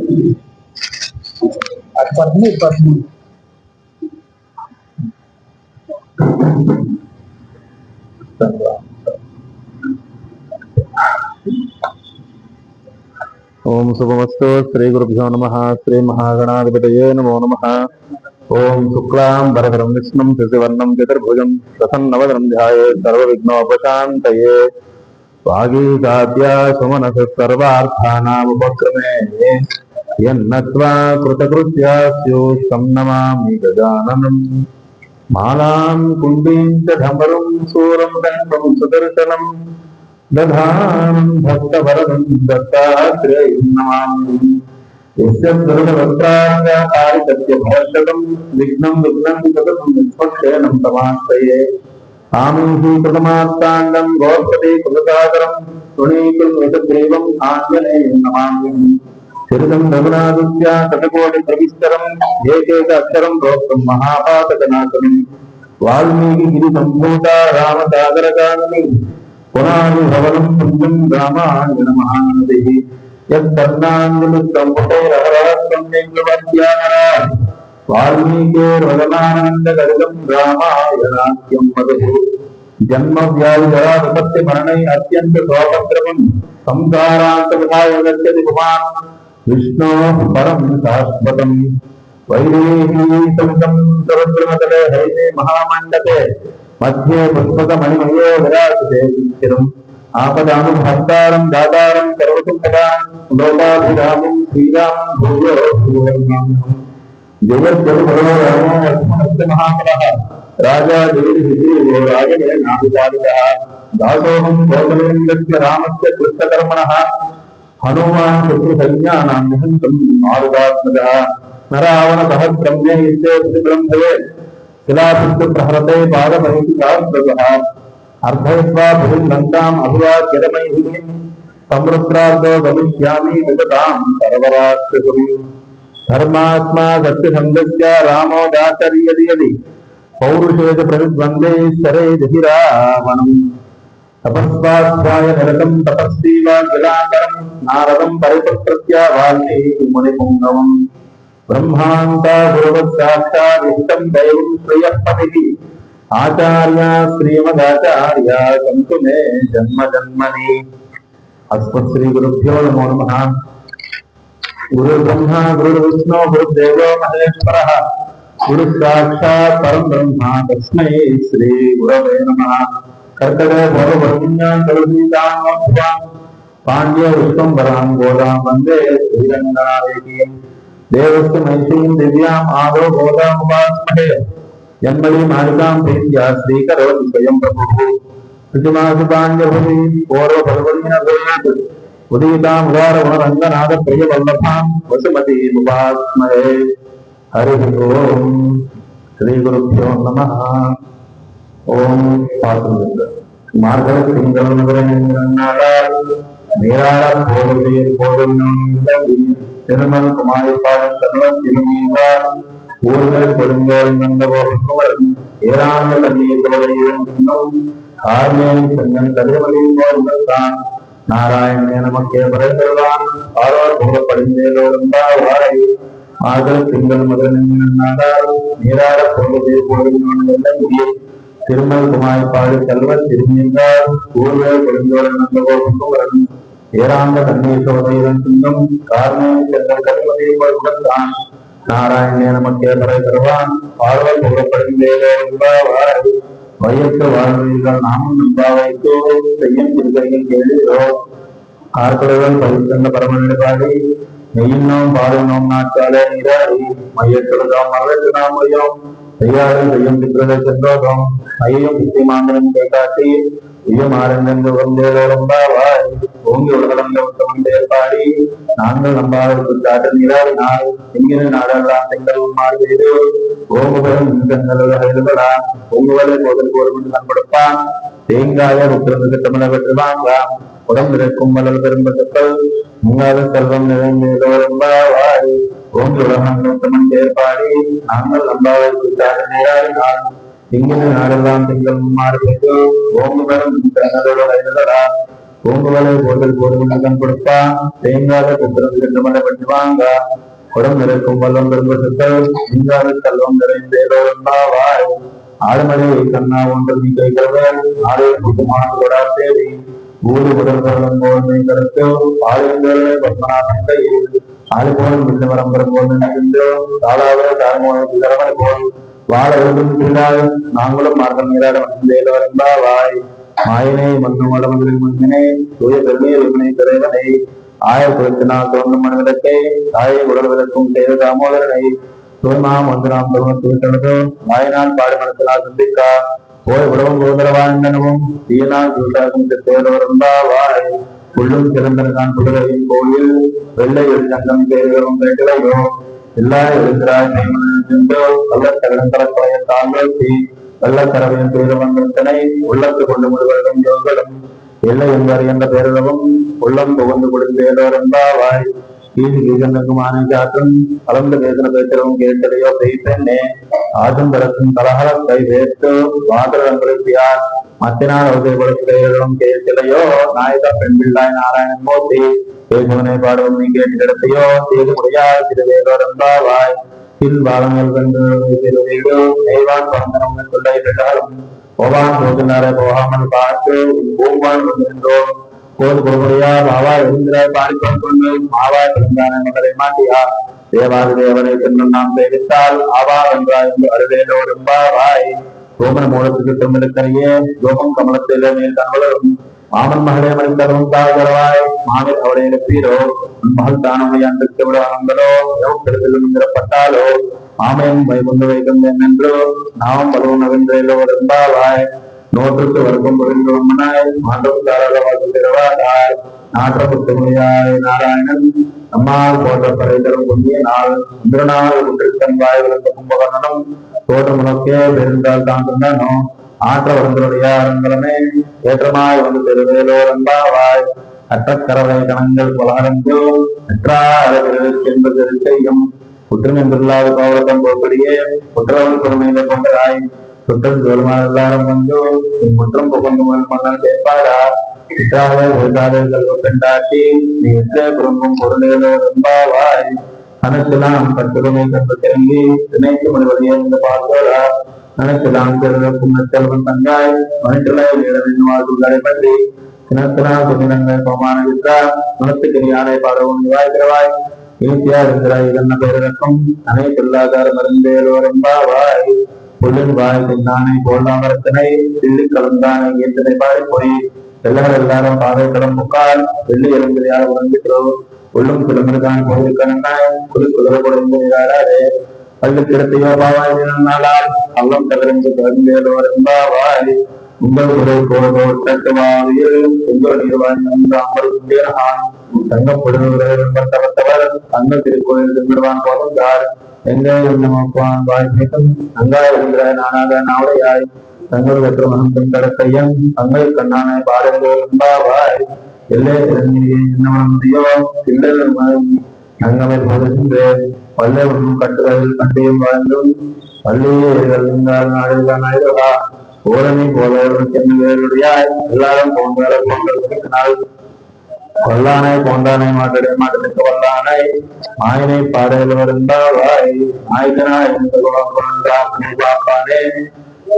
ओम शुभमस्तु। श्री गुरुभ्यो नमः। श्री महागणाधिपतये नमो नमः। ओम शुक्लां वरदरं विष्णुं शशिवर्णं चतुर्भुजं प्रसन्नवदनं ध्यायेत् सर्वविघ्नोपशान्तये। वागीशाद्या सुमनसः सर्वार्थानामुपक्रमे यन्नत्वा कृतकृत्या स्युः तं नमामि गजाननम्। मालां कुण्डीं च धमरुं शूरं दण्डं सुदर्शनं दधानं भक्तवरदं दत्तात्रेयं नमामि। यस्य सर्ववक्त्राङ्गकारितत्यभयशतं विघ्नं सततं निष्पक्षेणं तमाश्रये। आमीहि कृतमार्ताण्डं गोपते कृतसागरं सुनीकृतं आञ्जनेयं नमामि। चरितं रघुनाथस्य शतकोटिप्रविस्तरम् एकैकाक्षरं प्रोक्तं महापातकनाशनं। वाल्मीकिगिरिसम्भूता रामसागरगामिनी पुराणभवनं पुण्यं रामायणमहानदिः। यत्कर्णाञ्जलितं पुटैरहरहस्तं लिङ्गवत्यानरा वाल्मीकिर्वदनानन्दगलितं रामायणाख्यं वदतु। जन्मव्याधिजरा विपत्तिमरणै अत्यन्तशोकद्रवं संसारान्तविधाय गच्छति पुमान् विष्णोः परं शाश्वतम्। वैदेहीसमितं समुद्रमतले हरिते महामण्डपे मध्ये पुष्पकमणिमयो विराजते चिरम्। आपदानुभक्तारं दातारं सर्वसुखदां लोकाभिरामं श्रीरामं भूयो भूयर्मामः। जगद्गुरुवरो रामो लक्ष्मणस्य महाबलः राजा जगद्विजयो राजवेणाभिचारितः। दासोऽहं कौसलेन्द्रस्य रामस्य कृतकर्मणः हनुमान् शत्रुसैन्यानां निहन्तं मारुतात्मजः। नरावणसहस्रम्ये युद्धे प्रतिब्रह्मये शिलापुत्रप्रहरते पादपैकिकाग्रजः। अर्धयित्वा भुजङ्गन्ताम् अभिवाद्यरमैः संवृत्रार्धो गमिष्यामि विगतां सर्वराष्ट्रपुरीं। धर्मात्मा सत्यसङ्गस्य रामो दासर्यदि पौरुषेज प्रतिद्वन्द्वे शरेजहि रावणम्। तपस्वाध्याय निरतं तपस्वीवाग्जलान्तरं नारदं परिपत्रत्य वाल्मीकिमुनिपुङ्गवम्। ब्रह्मान्ता गुरुवत्साक्षादिष्टं दैवं श्रियःपतिः आचार्या श्रीमदाचार्या सन्तु मे जन्म जन्मनि। अस्मत्श्रीगुरुभ्यो नमो नमः। गुरुर्ब्रह्मा गुरुर्विष्णु गुरुर्देवो महेश्वरः गुरुसाक्षात् परं ब्रह्म तस्मै श्री गुरवे नमः। कर्कटे भवभूम्यां करुणीतां पाण्ड्य विश्वम्भरां गोदां वन्दे श्रीरङ्गनायकीम्। देवस्य मैत्रीं दिव्याम् आदौ गोदामुपास्महे। जन्मनि मालिकां प्रीत्या श्रीकरोति स्वयं प्रभुः। ऋतुमासु पाण्ड्यभूमि पूर्वफल्गुनीन भूयात् उदीतामुदारगुणरङ्गनाथप्रियवल्लभां वसुमतीमुपास्महे। हरिः ओम्। श्रीगुरुभ्यो नमः। ओम पात्र मार्गल सिंगल नगरनाडार मेराला भोगवीर भोगनंदवी तिरुमल कुमारी पावन सर्व तिरुमीरा पूर्व कोलंगोल नंदगोपकुमार एरांग कन्नी कवलियन्नो आर्मे संगन कदेवली गोरमस्तान नारायण नमके परतरवान आरोर भोग पड़िंदे लोरंबा वाई मार्गल सिंगल नगरनाडार मेराला भोगवीर भोगनंदवी तिरुमल कुमारी पाड़ी कलवर तिरुमीर पूर्व कोलंगोल नंदगोपकुमार एरांग कन्नी कवलियन्नो आर्मे संगन कदेवली गोरमस्तान नारायण नमके परतरवान आरोर भोग पड़िंदे लोरंबा वाई वयस्क வாழ்வீர்கள் நாமும் நம்பாவைத்தோ செய்யும் திருக்கையில் கேளீரோ ஆர்கடவுள் பரிசுத்த பரமநிலைப்பாடி நெய்யினோம் பாடினோம் நாட்காலே நீராடி மையத்தொழுதோம் மகளத்து நாம் மையோம் செய்யாறு செய்யும் திக்ரத சென்றோதோம் ஐயம் சித்தி மாந்திரம் கேட்டாட்டி ஐயம் ஆரங்கந்து வந்தேரோம்பாவாய் ஓங்கி உலகளந்த உத்தமன் ஏற்பாடி நாங்கள் நம்பாவிற்கு காட்ட நீராடினால் எங்கின நாடெல்லாம் செங்கல் மாறுகிறது ஓங்குவரும் எழுதலா பொங்குவலை போதல் போரும் நம்படுப்பான் தேங்காய உத்திரந்து தமிழ பெற்று வாங்கலாம் உடம்பு இருக்கும் மலர் பெரும்ப கப்பல் முங்காத செல்வம் நிறைந்தோரம்பாவாய் ஓங்கி உலகம் ஏற்பாடி நாங்கள் நம்பாவிற்கு காட்ட நீராடினால் எங்கின நாடெல்லாம் செங்கல் மாறுகிறது ஓங்குவரும் எழுதலா பூங்குவலை போதல் போதும் கொடுப்பா தேங்காத குத்திரம் சென்றமலை பண்ணுவாங்க உடம்பு இருக்கும் வல்லம் பெரும்ப சுத்தல் நீங்காத செல்வம் நிறைந்தேவாய் ஆடுமலை கண்ணா ஒன்று நீ கைக்கிறவன் ஆடு குட்டுமான கொடா தேவி ஊடு உடல் பருவம் போல் கருத்து ஆளுங்களை பத்மநாபன் கையில் ஆடு போல் வில்லவரம் போல் நினைக்கின்றோ தாளாவர தாழ்மோன சிதறமலை போல் வாழ எழுதும் பிள்ளாய் நாங்களும் மார்க்கம் நீராட வந்தேலவரம்பா வாய் மாயனை மன்னும் வளமுதலில் முன்னினை தூய பெருமையை விமனை திரைவனை ஆயக்குளத்தினால் தோன்றும் மனிதத்தை தாயை உடல் விளக்கும் செய்த தாமோதரனை தூய்மாம் வந்து நாம் தோன்றது வாயினால் பாடுமனத்தினால் சந்திக்கா போய் உடவும் கோதரவாழ்ந்தனவும் தீயனால் சூட்டாகும் தேர்வரம்பா வாய் புள்ளும் சிறந்தனதான் புடலையின் கோயில் வெள்ளை எழுந்தங்கம் தேர்வரும் கேட்கலையோ எல்லா எழுந்திராய் சென்றோ கள்ளத்தகலங்கலப்பழைய தாழ்த்தி வெள்ளக்கரவையின் பேரவந்தனை உள்ளத்து கொண்டு முழுவதும் யோகளும் எல்லை என்பார் என்ற பேரளவும் உள்ளம் புகழ்ந்து கொடுத்தேலோரம்பாவாய் கீழ் கீழனுக்கும் ஆனை காற்றும் கலந்து பேசின பேச்சரவும் கேட்டதையோ பெய்தென்னே ஆற்றும் தரக்கும் கலகலத்தை வேற்று வாதரங்களுக்கு யார் மத்தினால் அவசை கொடுத்தேலும் கேட்கலையோ நாயக பெண் பிள்ளாய் நாராயணன் மூர்த்தி பேசுவனை பாடவும் நீ கேட்டு கிடத்தையோ செய்து முடியாது திருவேலோரம்பாவாய் கீழ் பாலங்கள் கண்டு திருவேடு நெய்வான் பந்தனம் கொள்ளை பெற்றாலும் போவான் போகின்றாரை போகாமல் பார்த்து பூவான் கொண்டிருந்தோம் கோது கொடுமுறையா மாவா எழுந்திராய் பாடிக்கொண்டு மாவா பிறந்தான மகளை மாட்டியா தேவாதி தேவனை சென்றும் நாம் சேவித்தால் ஆவா என்றாய் என்று அருவேலோடும்பாவாய் சோமன மூலத்துக்கு திருமலுக்கரையே யோகம் கமலத்திலே மேல் கணவரும் மாமன் மகளே மனிதரும் தாழ்வாய் மாமில் அவளை எழுப்பீரோ உன் மகள் தானமை அன்றுக்கு விட ஆனந்தலோ எவ்வளவு நிறப்பட்டாலோ மாமையும் வைகுந்து வைக்கும் என்னென்றோ நாம் பலவும் நவீன்றவாய் நோற்றுக்கு வருக்கும் பொருள்மனாய் மாற்றம் தாராள வாழ்த்துகிறவாய் நாற்ற புத்தமையாய் நாராயணன் நம்மால் போன்ற படை தரும் பொங்கிய நாள் இந்திரநாள் குற்றித்தன் வாய் விளக்க கும்பகர்ணனும் தோற்றம் உனக்கே பெருந்தால் தான் சொன்னானோ ஆற்ற வருந்தருடைய அரங்கலமே ஏற்றமாய் வந்து பெருவேலோரம்பாவாய் அட்டக்கரவை கணங்கள் பலகரங்கோ என்பது செய்யும் குற்றம் என்றில்லாத கோவலத்தம் போப்படியே குற்றவன் பொறுமையில கொண்டதாய் சுற்றம் தோல்மார் எல்லாரும் வந்து குற்றம் புகழ்ந்து மன்னன் கேட்பாரா சிற்றாக எழுதாதல் பெண்டாட்டி நீ குடும்பம் பொருளேதோ ரொம்பாவாய் அனைத்தெல்லாம் கட்டுரிமை கற்று திறங்கி திணைக்கு மறுபடியே இருந்து பார்த்தோரா அனைத்தெல்லாம் திறக்கும் செல்வன் தங்காய் மனிதனை வாழ்வுகளை பற்றி தினத்தினால் துணினங்கள் பமான விட்டார் மனத்துக்கு யானை பாடவும் நிவாய்க்கிறவாய் ஈசியா இருக்கிறாய் இதென்ன பேரிறக்கும் அனைத்துள்ளாதார மருந்தேலோரம்பாவாய் புள்ளின் வாய் நானை போலாமரத்தினை தில்லி கலந்தானை ஈர்த்தனை பாடி போய் எல்லாரும் எல்லாரும் பாதை கடம் முக்கால் வெள்ளி எலும்பிலையால் உறங்குகிறோம் உள்ளும் கிளம்பிதான் போயிருக்காய் குளிக்குதிர கொடுங்காரே பள்ளி கிடத்தையோ பாவாய் நாளால் அல்லம் தகர்ந்து கருந்தேலோரம்பாவாய் உங்கள் உரை போதோ தட்டுவாவியில் உங்கள் நிர்வாகம் தங்கப்படுவத்தவர் அங்க திருக்கோயில் திருவான் போதார் எங்கே நமக்குவான் வாய்ப்பும் அங்காய் இருக்கிற நானாக நாவடையாய் தங்கள் வெற்ற மனம் கடக்கையன் அங்கை கண்ணானை பாடுவாய் எல்லே என்ன முடியோ இல்லை அங்கமை போதுகின்றேன் பல்லே ஒன்றும் கட்டுகளில் கண்டியும் வாழ்ந்தும் பள்ளியே நாடுகா ஓரணி போதவர்கள் சென்னுடையாய் எல்லாரும் போன்றால் கொல்லானை போன்றானை மாட்டடை மாட்டலுக்கு வல்லானை மாயனை பாடையில் வருந்தாவாய் ஆயுதனாய் பார்ப்பானே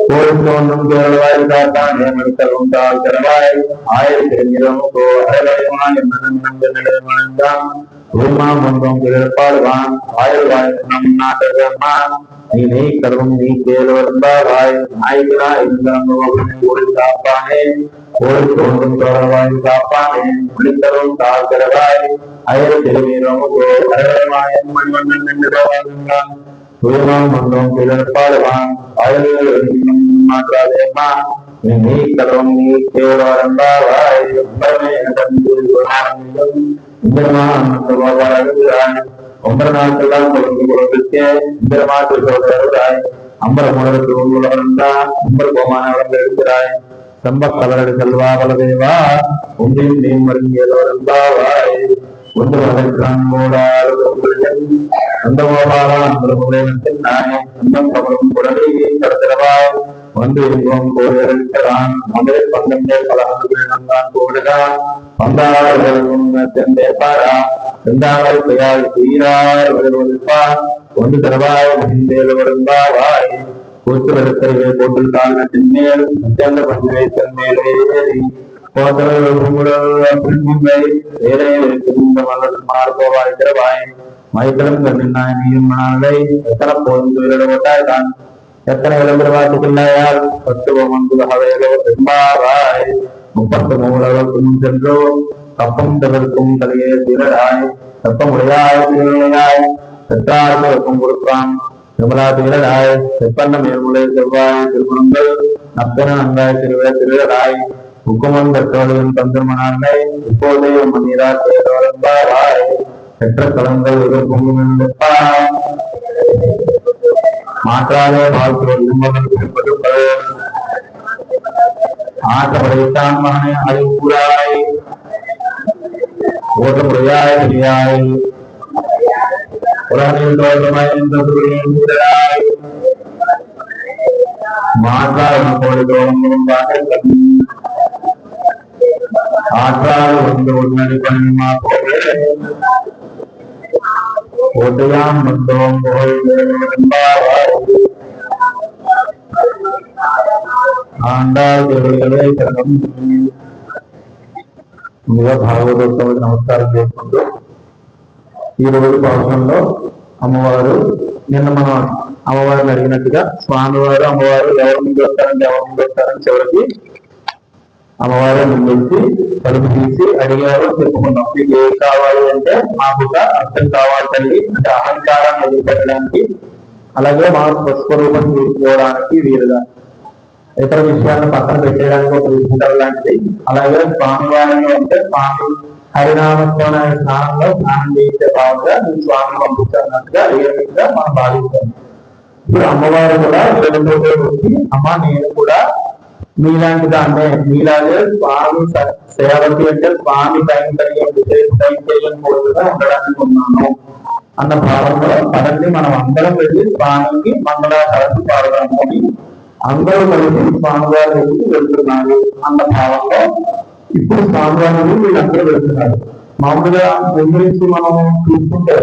கோயில் தோன்றும் கேரளவாய் காத்தானே மறுத்தல் உண்டால் திறவாய் ஆயிரத்தி வாழ்ந்தான் உருமாம் ஒன்றும் பிறப்பாடுவான் ஆயுள்வாய் நம் நாட்டமான் நீ நெய் கருவும் நீ கேள் வருந்தாவாய் ஆயுதனாய் ஊரில் காப்பானே கோயில் தோன்றும் தோழவாய் காப்பானே முடித்தரும் தாழ் திறவாய் ஆயிரத்தி மணிவண்ணன் என்று உயர்வான் ஒன்றும் பிறப்பாடுவான் மாற்றாதேமா நீ கரும் நீ கேள்வாய் ஒன்பது நாட்கள்லாம் கொடுத்து கொடுத்துக்கே இந்த மாற்றுகிறாய் அம்பர முடலுக்கு உள்வளர்ந்தான் அம்பர் கோமான வளர்ந்து இருக்கிறாய் சம்ப கலரடு செல்வா பலதேவா ஒன்றின் நீ மருங்கியலோரம்பாவாய் ஒன்று வளர்க்கிறான் அந்த கோபாலா அந்த முறையின் நானே அந்தம் கவரும் குடலை கடத்திரவாய் வந்து இன்பம் கோரிக்கிறான் மதுரை பந்தங்கே பல அனுகிரகம்தான் கோருகா பந்தாளர்களும் செந்தேப்பாரா செந்தாளை பெயால் தீரார் வருவா ஒன்று தருவாய் மகிழ்ந்தேல் வருந்தாவாய் கூத்து வருத்தரை போட்டில் காலத்தின் மேல் அத்தியாந்த பண்டிகை தன் மேலே ஏறி மாறுபோவாய் திறவாய் மைத்தளம் கண்ணினாய் நீயும் மணாலை எத்தனை போதும் துயிலிடப்பட்டாய் தான் எத்தனை விளம்பரவாட்டுக்குள்ளாயால் பத்துவம் வந்து அவையலோ பெரும்பாவாய் 33 சென்றோ கப்பம் தவிர்க்கும் தலையே திரளாய் கப்பமுடையாய் திருநிலையாய் செற்றார்க்கும் கொடுப்பான் விமலா திரளாய் செப்பண்ண மேல்முலை செவ்வாய் திருக்குணங்கள் நப்பென நங்காய் திருவிழாய் உக்குமன் பெற்றோரின் தந்திரமனானை இப்போதே மணிரார் பேரவரம்பாய் பெற்ற கலங்கள் பொங்கும் மாற்றாதே வாழ்த்து ஆற்றப்படைத்தான் மகனை அறிவுறாய் ஓட்டமுறையாய் தெரியாய் புறானில் தோற்றமாய் மாற்றால் கோடி தோழங்களும் ஆற்றால் வந்து உடனடி பண்ணி ஓட்டையாம் வந்தோம் ఆండాల్ దేవుడిகளே శరణం. ముందుగా భాగవతోత్తముడికి నమస్కారం చేసుకుంటూ ఈ రోజు పాఠంలో అమ్మవారు నిన్న మనం అమ్మవారిని అడిగినట్టుగా స్వామివారు అమ్మవారు ఎవరి ముందు వస్తారని చివరికి అమ్మవారు ముందొచ్చి తలుపు తీసి అడిగేవారు చెప్పుకున్నాం. మీకు ఏం కావాలి అంటే మాకు అర్థం కావాలి తల్లి అంటే అహంకారాన్ని వదిలిపెట్టడానికి, అలాగే మా స్వస్వరూపం చూసుకోవడానికి వీలుగా, ఇతర విషయాలను పక్కన పెట్టేయడానికి ఒక విధంగా లాంటిది. అలాగే స్వామివారిలో అంటే స్వామి హరినామస్వామి స్నానంలో స్నానం చేసే భావంగా మీ స్వామిని పంపించాలన్నట్టుగా అడిగేట్టుగా మనం భావిస్తాం. ఇప్పుడు అమ్మవారు కూడా వచ్చి అమ్మ నేను కూడా మీలాంటి దాన్నే, మీలాగే స్వామి సేవకి అంటే స్వామి కైంకర్యం కోరుగా ఉండడానికి ఉన్నాను అన్న భావంలో పదండి మనం అందరం వెళ్ళి స్వామికి మంగళాచరణ పాడదాము అని అందరూ కలిసి స్వామివారి దగ్గరికి వెళ్తున్నారు అన్న భావంలో ఇప్పుడు స్వామివారిని వీళ్ళందరూ వెళ్తున్నారు. మామూలుగా గురించి మనం చూసుకుంటే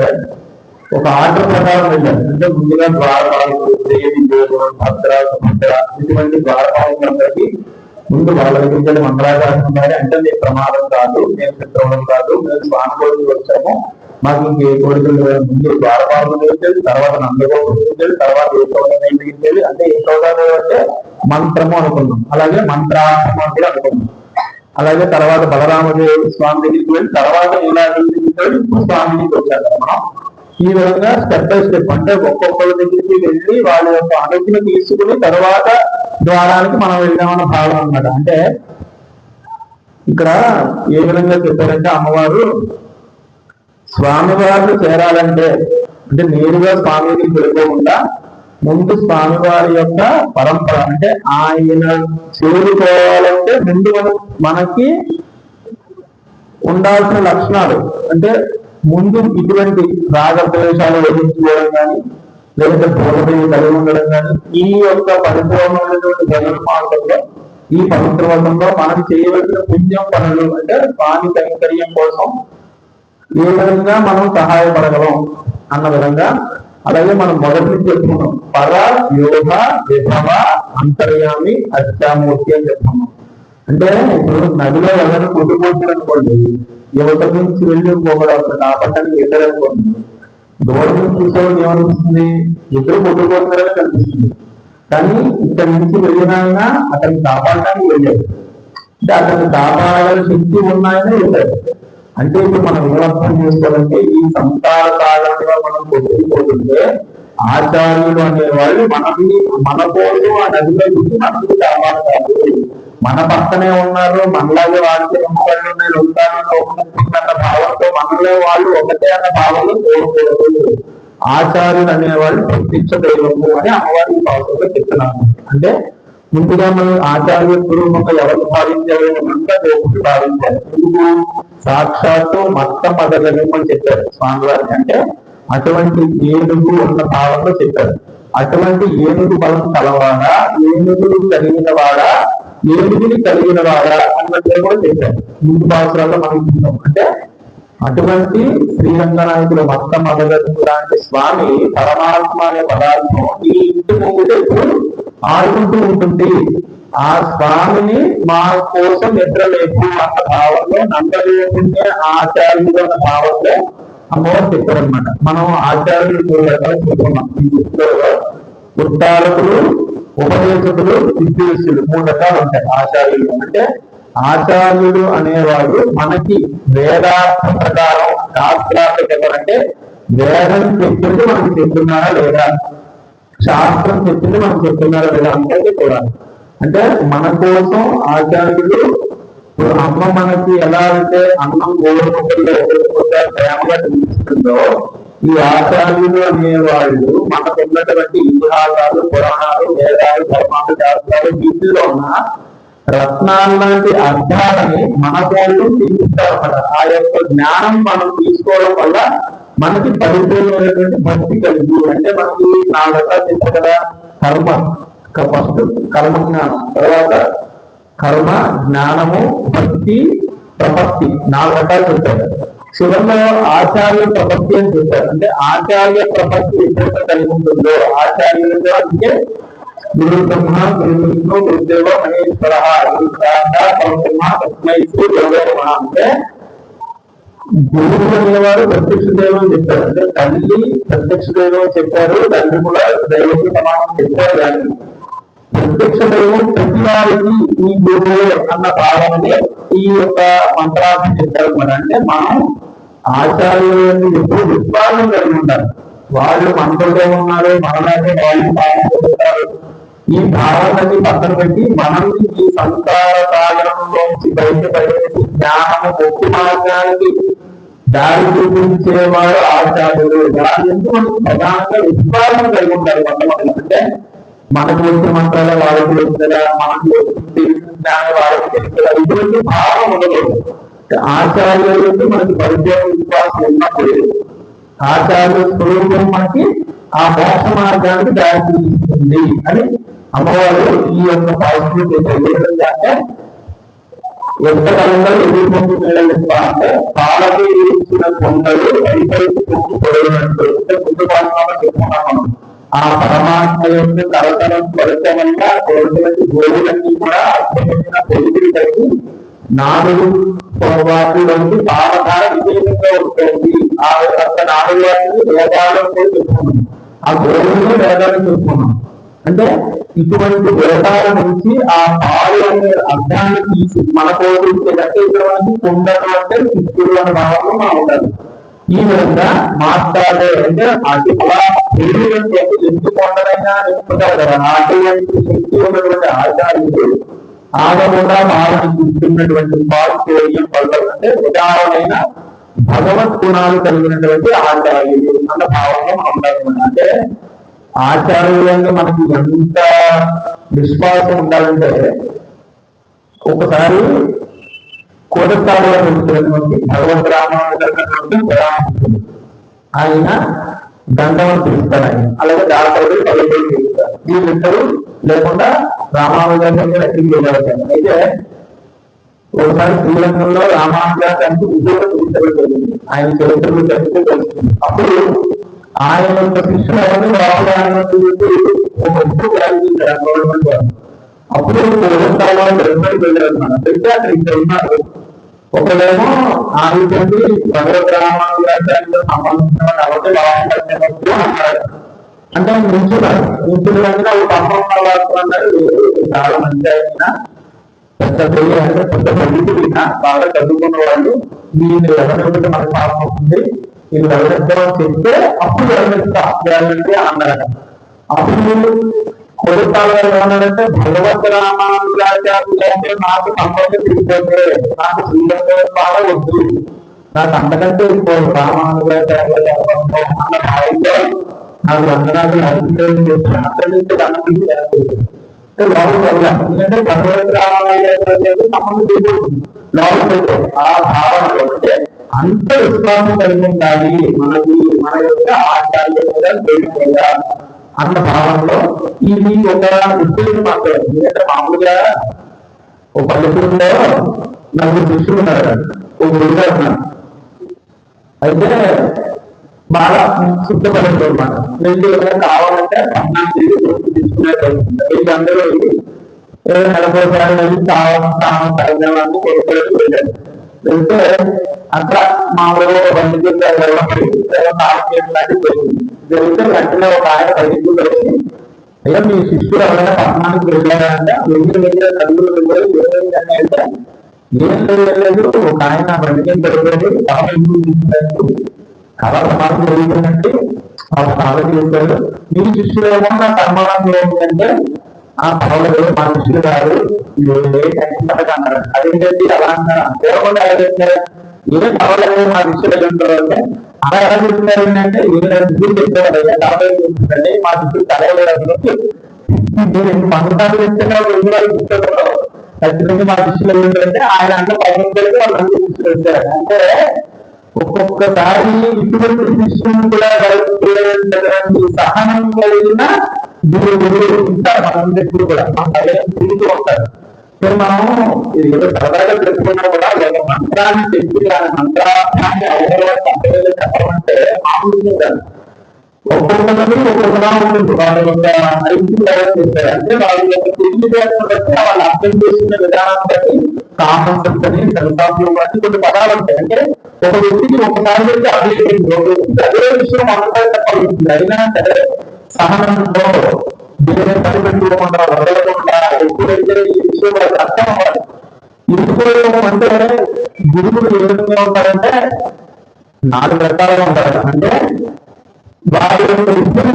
ఒక ఆర్డర్ ప్రకారం వెళ్ళారు. అంటే ముందుగా ద్వారపాలకులు దేవి దేవుడు భద్ర సుభద్ర ఇటువంటి ద్వారపాలకులందరికీ ముందు వాళ్ళ దగ్గర మంగళాచారం ఉండాలి. అంటే నేను ప్రమాదం కాదు, నేను చిత్రం కాదు, మేము స్వామి కోరిక వచ్చాము, మాకు ఇంకే కోరికలు ముందు ద్వారపాలకులు వచ్చేది, తర్వాత నందగోపురం వచ్చేది, తర్వాత ఏ సౌదాన్ని ఇచ్చేది. అంటే ఏ సౌదాలు అంటే మంత్రము అనుకున్నాం, అలాగే మంత్రార్థం అని కూడా అనుకున్నాం. అలాగే తర్వాత బలరామదేవుడు స్వామి దగ్గరికి వెళ్ళి తర్వాత ఇప్పుడు స్వామి దగ్గరికి వచ్చారు. మనం ఈ విధంగా స్టెప్ బై స్టెప్ అంటే ఒక్కొక్కరి దగ్గరికి వెళ్ళి వాళ్ళ యొక్క అనుజ్ఞ తీసుకుని తర్వాత ద్వారానికి మనం వెళ్ళామన్న భావం అన్నమాట. అంటే ఇక్కడ ఏ విధంగా చెప్పారంటే అమ్మవారు స్వామివారిని చేరాలంటే అంటే నేరుగా స్వామి దగ్గరికి వెళ్ళిపోకుండా ముందు స్వామివారి యొక్క పరంపర అంటే ఆయన చేరుకోవాలంటే ముందు మనకి ఉండాల్సిన లక్షణాలు అంటే ముందు ఇటువంటి రాగద్వేషాలు వహించుకోవడం కానీ, లేదంటే భోగమే కలిగి ఉండడం కానీ, ఈ యొక్క పరిపూర్ణమైనటువంటి జగన్మార్గంలో ఈ పవిత్రవంతంలో మనం చేయవలసిన పుణ్యం పనులు అంటే స్వామి కైంకర్యం కోసం ఏ విధంగా మనం సహాయపడగలం అన్న విధంగా. అలాగే మనం మొదటి నుంచి చెప్పుకున్నాం పర యోగ విభవ అంతర్యామి అత్యామూర్తి అని చెప్పుకున్నాం. అంటే ఇప్పుడు నదిలో ఎవరైనా కొట్టుకోవచ్చు అనుకోండి, యువతల నుంచి వెళ్ళి ఇంకొకరు కాపాడడానికి వెళ్ళాలనుకోండి, దూరం నుంచి చూసేవాళ్ళు ఏమనిపిస్తుంది, ఇద్దరు కొట్టుకోతున్నారని కనిపిస్తుంది. కానీ ఇక్కడి నుంచి వెళ్ళినా అతన్ని కాపాడడానికి వెళ్ళాడు, అంటే అతన్ని కాపాడాలని శక్తి ఉన్నాయని వెళ్ళాడు. అంటే ఇప్పుడు మనం ఏమర్థం చేసుకోవాలంటే ఈ సంసార కాలంలో మనం కొట్టుకుపోతుంటే ఆచార్యులు అనేవాళ్ళు మన కోసం ఆ నదిలో నుంచి మనకు కాపాడతారు. మన పక్కనే ఉన్నారు, మనలాగే వాళ్ళకి ఉంటారు అన్న భావంతో మనలో వాళ్ళు ఒకటే అన్న భావంలో కోరుకోరు. ఆచార్యులు అనేవాళ్ళు ప్రత్యక్ష దైవము అని అమ్మవారి భావంలో చెప్తున్నాను. అంటే ముందుగా మనం ఆచార్య పూర్వకంగా ఎవరు భావించారు అంతా దేవుడికి భావించారు. ఎందుకు సాక్షాత్తు మొత్తం మదగం అని చెప్పారు స్వామివారిని. అంటే అటువంటి ఏడుగు ఉన్న భావంలో చెప్పారు. అటువంటి ఏనుగు బలం కలవాడా, ఏనుగులు కలిగిన వాడా, ఏనుగుని కలిగిన వాడా అన్నట్టు కూడా చెప్పారు. ముందు భాషల్లో మనం చూసాం. అంటే అటువంటి శ్రీరంగనాయకుడు భక్త మదగత్తు లాంటి స్వామి పరమాత్మ అనే పదార్థం ఈ ఇంటి ముందు ఆడుకుంటూ ఉంటుంది. ఆ స్వామిని మా కోసం నిద్రలేదు అన్న భావంలో, నందలేకుంటే ఆచార్యులు అన్న భావంలో అమ్మవారు చెప్పారనమాట. మనం ఆచార్యులు చెప్పుకున్నాం. ఈ పుస్తకంలో ఉత్తారకులు, ఉపదేశకులు, విద్వేషులు 3 రకాలు ఉంటాయి ఆచార్యులు. అంటే ఆచార్యుడు అనేవాడు మనకి వేదార్థ ప్రకారం శాస్త్రార్థ చెప్పాలంటే వేదం చెప్పింది మనకి చెప్తున్నారా లేదా, శాస్త్రం చెప్పింది మనకు చెప్తున్నారా లేదా అంటే చూడాలి. అంటే మన కోసం ఆచార్యుడు, అమ్మ మనకి ఎలా అంటే అన్నం గోరుముక్కల్లో ప్రేమగా చూపిస్తుందో, ఈ ఆచార్యులు అనేవాళ్ళు మనకు ఉన్నటువంటి ఇతిహాసాలు, పురాణాలు, వేదాలు, ధర్మాలు, శాస్త్రాలు వీటిలో ఉన్న రత్నాలు లాంటి అర్థాలని మన వాళ్ళు తీరుస్తారన్నమాట. ఆ యొక్క జ్ఞానం మనం తీసుకోవడం వల్ల మనకి పరిపూర్ణమైనటువంటి భక్తి కలిగి, అంటే మనకి 4 రకాలు చెప్పారు కదా. కర్మ, ఫస్ట్ కర్మ జ్ఞానం, తర్వాత కర్మ జ్ఞానము, భక్తి, ప్రపత్తి 4 రకాలు చెప్పారు. చివరిలో ఆచార్య ప్రపత్తి అని చెప్పారు. అంటే ఆచార్య ప్రపత్తి ఎప్పుడైతే కలిగి ఉంటుందో ఆచార్యులుగా అంటే గురు బ్రహ్మ, గురు విష్ణు, గురుదేవ మహేశ్వర, అంటే గురువు అనేవారు ప్రత్యక్ష దైవం చెప్పారు. అంటే తల్లి ప్రత్యక్ష దైవం చెప్పారు, తండ్రి కూడా దైవకి సమానం చెప్పారు. కానీ ప్రత్యక్ష దైవం ప్రతి వారికి ఈ గురువు అన్న భావనని ఈ యొక్క మంత్రాన్ని చెప్పారు అనమాట. అంటే మనం ఆచార్యులని ఎప్పుడు విశ్వాసం కలిగి ఉండాలి. వాళ్ళు మనతో ఉన్నారు, మనలాగే వాళ్ళు పాల్గొంటారు. ఈ భావనని పక్కన పెట్టి మనల్ని ఈ సంసార సాగరంలోంచి బయటపడేసి జ్ఞానము, ముక్తి మార్గానికి దారి చూపించేవాడు ఆచార్యుడు. దాని ఎందుకు మనకు ప్రధానంగా విశ్వాసం కలిగి ఉండాలి. అంటే మనకు వచ్చిన మంత్రాల వాళ్ళకి తెలుస్తుందా, మనకు తెలిసిన జ్ఞానం వాళ్ళకి తెలుస్తుందా, ఇటువంటి భావం ఉండకూడదు. ఆచార్యులు మనకి పరిచయం, విశ్వాసం ఉన్నప్పుడు ఆచార్య స్వరూపం మనకి ఆ మోక్ష మార్గానికి దారి చూపిస్తుంది అని అమ్మవారు ఈ యొక్క పాజిటివ్ అంటే ఎంతకాలంగా ఎదుర్కొంటూ అంటే పాలకి ఇచ్చిన కొండలు అయిపోయి పొడవునట్టు ముందు పాలన చెప్పుకున్నాం. ఆ పరమాత్మ యొక్క తరతరం కొరత వల్ల కొరటువంటి గోవులన్నీ కూడా అద్భుతమైన పొలిటికి కలిగి 4 వాటిలోకి పాలధార విశేషంగా ఉంటుంది. ఆ యొక్క 4 వాటిని వేదాలను కూడా చెప్పుకున్నాం. ఆ గోవులను వేదాలను చెప్పుకున్నాం. అంటే ఇటువంటి వేదాల నుంచి ఆ పాలు అనే అర్థాన్ని తీసి మన కోరుకుంటే కుండలు అంటే శిష్యుడు అనే భావంలో మనం ఉండాలి. ఈ విధంగా మాట్లాడే అంటే అటు ఎందుకు కొండలైనా నింపుతారు కదా. అటువంటి శక్తి ఉన్నటువంటి ఆచార్యుడు ఆగకుండా మాలని చూస్తున్నటువంటి పాల్పోయిన పళ్ళు అంటే ఉదాహరణ భగవత్ గుణాలు కలిగినటువంటి ఆచార్యుడు అన్న భావంలో మనం ఉండాలన్నమాట. అంటే ఆచార్యులంగా మనకి ఎంత విశ్వాసం ఉండాలంటే ఒకసారి కోటస్థాయిలో తెలుస్తున్నటువంటి భగవంతు రామానుజుడు ఆయన దండవని పిలుస్తారు. ఆయన అలాగే దాసరుడు పల్లెటూరు పిలుస్తారు. వీళ్ళిద్దరూ లేకుండా రామానుజాన్ని ఎక్కడికి వెళ్ళగలుగుతారు. అయితే ఒకసారి శ్రీలంకలో రామానుజానికి ఉద్యోగం తీర్చబడింది. ఆయన చరిత్రలు చరిత్ర తెలుస్తుంది. అప్పుడు ఆయన యొక్క శిష్యులు గవర్నమెంట్ వారు అప్పుడు కోటస్థాయిలో వెళ్ళారన్నమాట. పెడితే అక్కడ ఇక్కడ ఉన్నారు. ఒకవేమో ఆలోచండి భగవత్ రామానుజాచార్యులు సంబంధించిన కాబట్టి బాగుంటుంది అన్నారు. అంటే ముంచున్నారు. ముంచులంటే ఒక పంపం అన్నారు. చాలా మంచి అయినా పెద్ద పెళ్లి అంటే పెద్ద పండితుడినా బాగా చదువుకున్న వాళ్ళు మీరు ఎవరైతే మనకు పాపం అవుతుంది, మీరు ఎవరిద్దరం చెప్తే అప్పుడు ఎవరిస్తా అన్నారు. అప్పుడు కొడుతాలు ఏమన్నారంటే భగవత్ రామానుజాచార్యులు అంటే నాకు సంబంధం తిరిగిపోతే నాకు శ్రీలంక బాగా వద్దు, నాకు అంతకంటే ఎక్కువ రామానుజాచార్యులు అన్న భావంలో నాకు వందనాలు అభిప్రాయం చేసి అక్కడి నుంచి దండం ఎందుకంటే భగవత్ రామానుజాచార్యులు సంబంధం తిరిగిపోతుంది లోపల. ఆ భావనలో అంటే అంత విశ్వాసం కలిగి ఉండాలి మనకి, మన యొక్క ఆచార్య మీద అన్న భావంలో ఇది ఒక ఉద్యోగం మాట్లాడారు. ఎందుకంటే మామూలుగా ఒక పల్లెటూరులో నలుగురు శిష్యులు ఉన్నారు, ఒక గురుగారు ఉన్నారు. అయితే బాగా శుద్ధపడతారు అన్నమాట. నేను కావాలంటే పట్టణానికి తీసుకునే వీళ్ళందరూ నెలకోసారి వెళ్ళి తాగడానికి కోరుకోవడానికి వెళ్ళారు. వెళ్తే అక్కడ మామూలుగా బంధువులు జరిగితే వెంటనే ఒక ఆయన బయటకు వచ్చి, అయ్యా మీ శిష్యుడు ఎవరైనా పట్టణానికి వెళ్ళారంటే వెళ్ళిన చదువులు వెళ్ళారు ఏమైందని అంటే ఏం వెళ్ళలేదు, ఒక ఆయన బండికి వెళ్ళలేదు కళ సమాజం జరుగుతున్నట్టు ఆలోచన చేశారు. మీ శిష్యుడు ఏమో నా సన్మానం ఏంటంటే ఆ పర్వాలేదు మా శిష్యుడు గారు అన్నారు. అదేంటంటే అలా అన్నారు. కేవలం ఏం పర్వాలేదు మా శిష్యుడు ఉంటారు అంటే అలా ఎలా చెప్తున్నారు ఏంటంటే ఏం చెప్పారు చెప్తుందండి మా శిష్యుడు కలవలేదు. నేను పండుగ చెప్తున్నారు ఖచ్చితంగా మా శిష్యులు ఏంటంటే ఆయన అంటే 10 వాళ్ళు శిష్యులు వచ్చారు. అంటే ఒక్కొక్కసారి ఇటువంటి శిష్యులు కూడా సహనం కలిగిన గురువులు ఉంటారు మనందరికీ కూడా. తిరుగుతూ ఉంటారు. మనం ఏదో సరదాగా చెప్పుకున్నా కూడా ఒక మంత్రాన్ని చెప్పి దాని మంత్రాన్ని అవసరం చెప్పాలంటే మామూలు కాదు. ఒక్కొక్కరు ఒక్కొక్కలా ఉంటుంది. వాళ్ళ యొక్క నైపుణ్యం చేస్తారు. అంటే వాళ్ళ యొక్క తెలివితేటను బట్టి వాళ్ళు అర్థం చేసుకునే విధానం బట్టి కామన్ అని సంతాపం బట్టి కొన్ని పదాలు ఉంటాయి. అంటే ఒక వ్యక్తికి ఒకసారి బట్టి అదే విషయం అంతా చెప్పగలుగుతుంది. అయినా సరే సహనంతో దీని పరిపెట్టుకోకుండా వదలకుండా ఎప్పుడైతే ఈ విషయం వాళ్ళకి అర్థం అవ్వాలి. ఇందుకోవడం అంటే గురువులు ఏ విధంగా ఉంటారంటే 4 రకాలుగా ఉంటారు. అంటే వారి యొక్క విద్యను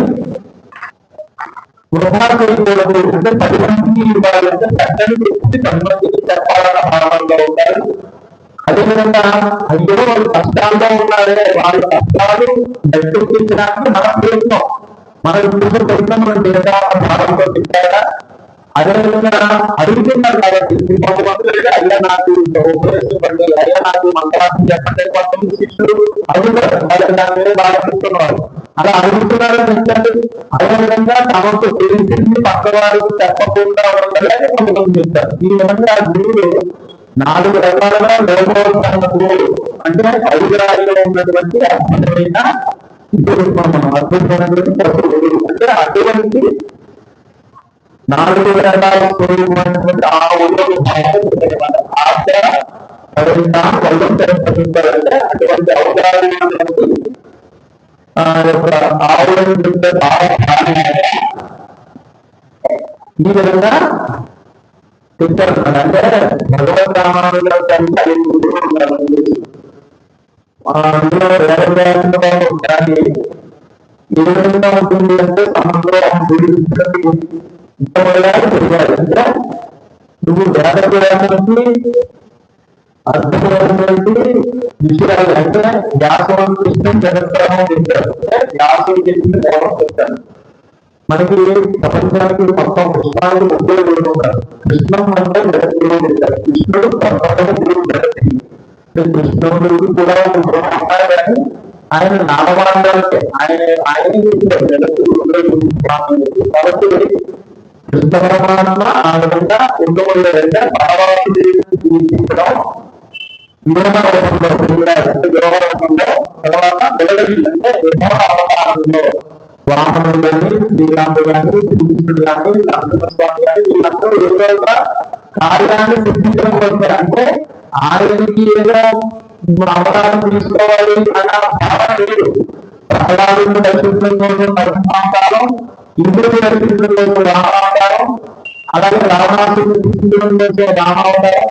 వృధా చేయకూడదు. అంటే 10 మందికి ఇవ్వాలంటే చక్కని వ్యక్తి 10 మందికి చెప్పాలన్న భావనలో ఉంటారు. అదేవిధంగా అయ్యో వాళ్ళు కష్టాల్లో ఉన్నారే వాళ్ళ కష్టాలు దర్శించడానికి మనం చేస్తున్నాం. మన ఇప్పుడు పెద్ద మనం చేద్దామన్న భావంతో చెప్పారా. అదేవిధంగా అడుగుతున్నారు కాబట్టి కొంతమంది అయ్యా నాకు ఉపదేశం పండి, అయ్యా నాకు మంత్రాన్ని చెప్పండి. కొంతమంది శిష్యులు అడుగుతారు, వాళ్ళకి దాని మీద బాగా చెప్తున్నారు. అలా అడుగుతున్నారని చెప్తారు. అదేవిధంగా తమకు తెలిసింది పక్క వారికి చెప్పకుండా ఉండాలని కొంతమంది చెప్తారు. ఈ విధంగా గురువులు 4 రకాలుగా లోపడుతున్న గురువులు అంటే 5 రాయిలో ఉన్నటువంటి అద్భుతమైన అద్భుతమైనటువంటి అంటే అటువంటి 4 రకాల స్వరూపమైనటువంటి ఆ ఊళ్ళో ఆశ అంటే అటువంటి అవతారాలు ఆవులను చూస్తే ఈ విధంగా చెప్తారు. అంటే భగవద్ రామాయణంలో అందులో కానీ ఏ విధంగా ఉంటుంది అంటే సముద్రం తెలియాలి. అంటే నువ్వు వేదకి అర్థమైనటువంటి విషయాలు అంటే వ్యాసం కృష్ణం జగత్ప్రభం చెప్తారు. వ్యాసులు చెప్పిన దేవం చెప్తారు. మనకి ప్రపంచానికి మొత్తం కృష్ణానికి ముగ్గురు గురువు ఉంటారు. కృష్ణం అంటే జగత్తులు చెప్తారు. కృష్ణుడు గురువు జగత్తి. కృష్ణుడికి కూడా ఉంటారు కానీ ఆయన నామమానాలకే ఆయన చెప్తారు జగత్తు కాబట్టి కృష్ణ పరమాత్మ ఆ విధంగా ఉండవలేదంటే భగవంతుడు జీవించడం తర్వాత వెలగలిందంటే అవతారంలో వామనుడు కానీ శ్రీరాముడు కానీ శ్రీకృష్ణుడు కానీ నరసింహస్వామి కానీ వీళ్ళందరూ ఏదో కార్యాన్ని సిద్ధించడం వస్తారు. అంటే ఆయనకి ఏదో అవతారం తీసుకోవాలి అన్న భావన లేదు. ప్రహ్లాదుని దర్శించడం కోసం నరసింహావతారం, ఇంద్రుని దర్శించడం కోసం రామావతారం, అలాగే రావణాసుని దర్శించడం కోసం రామావతారం.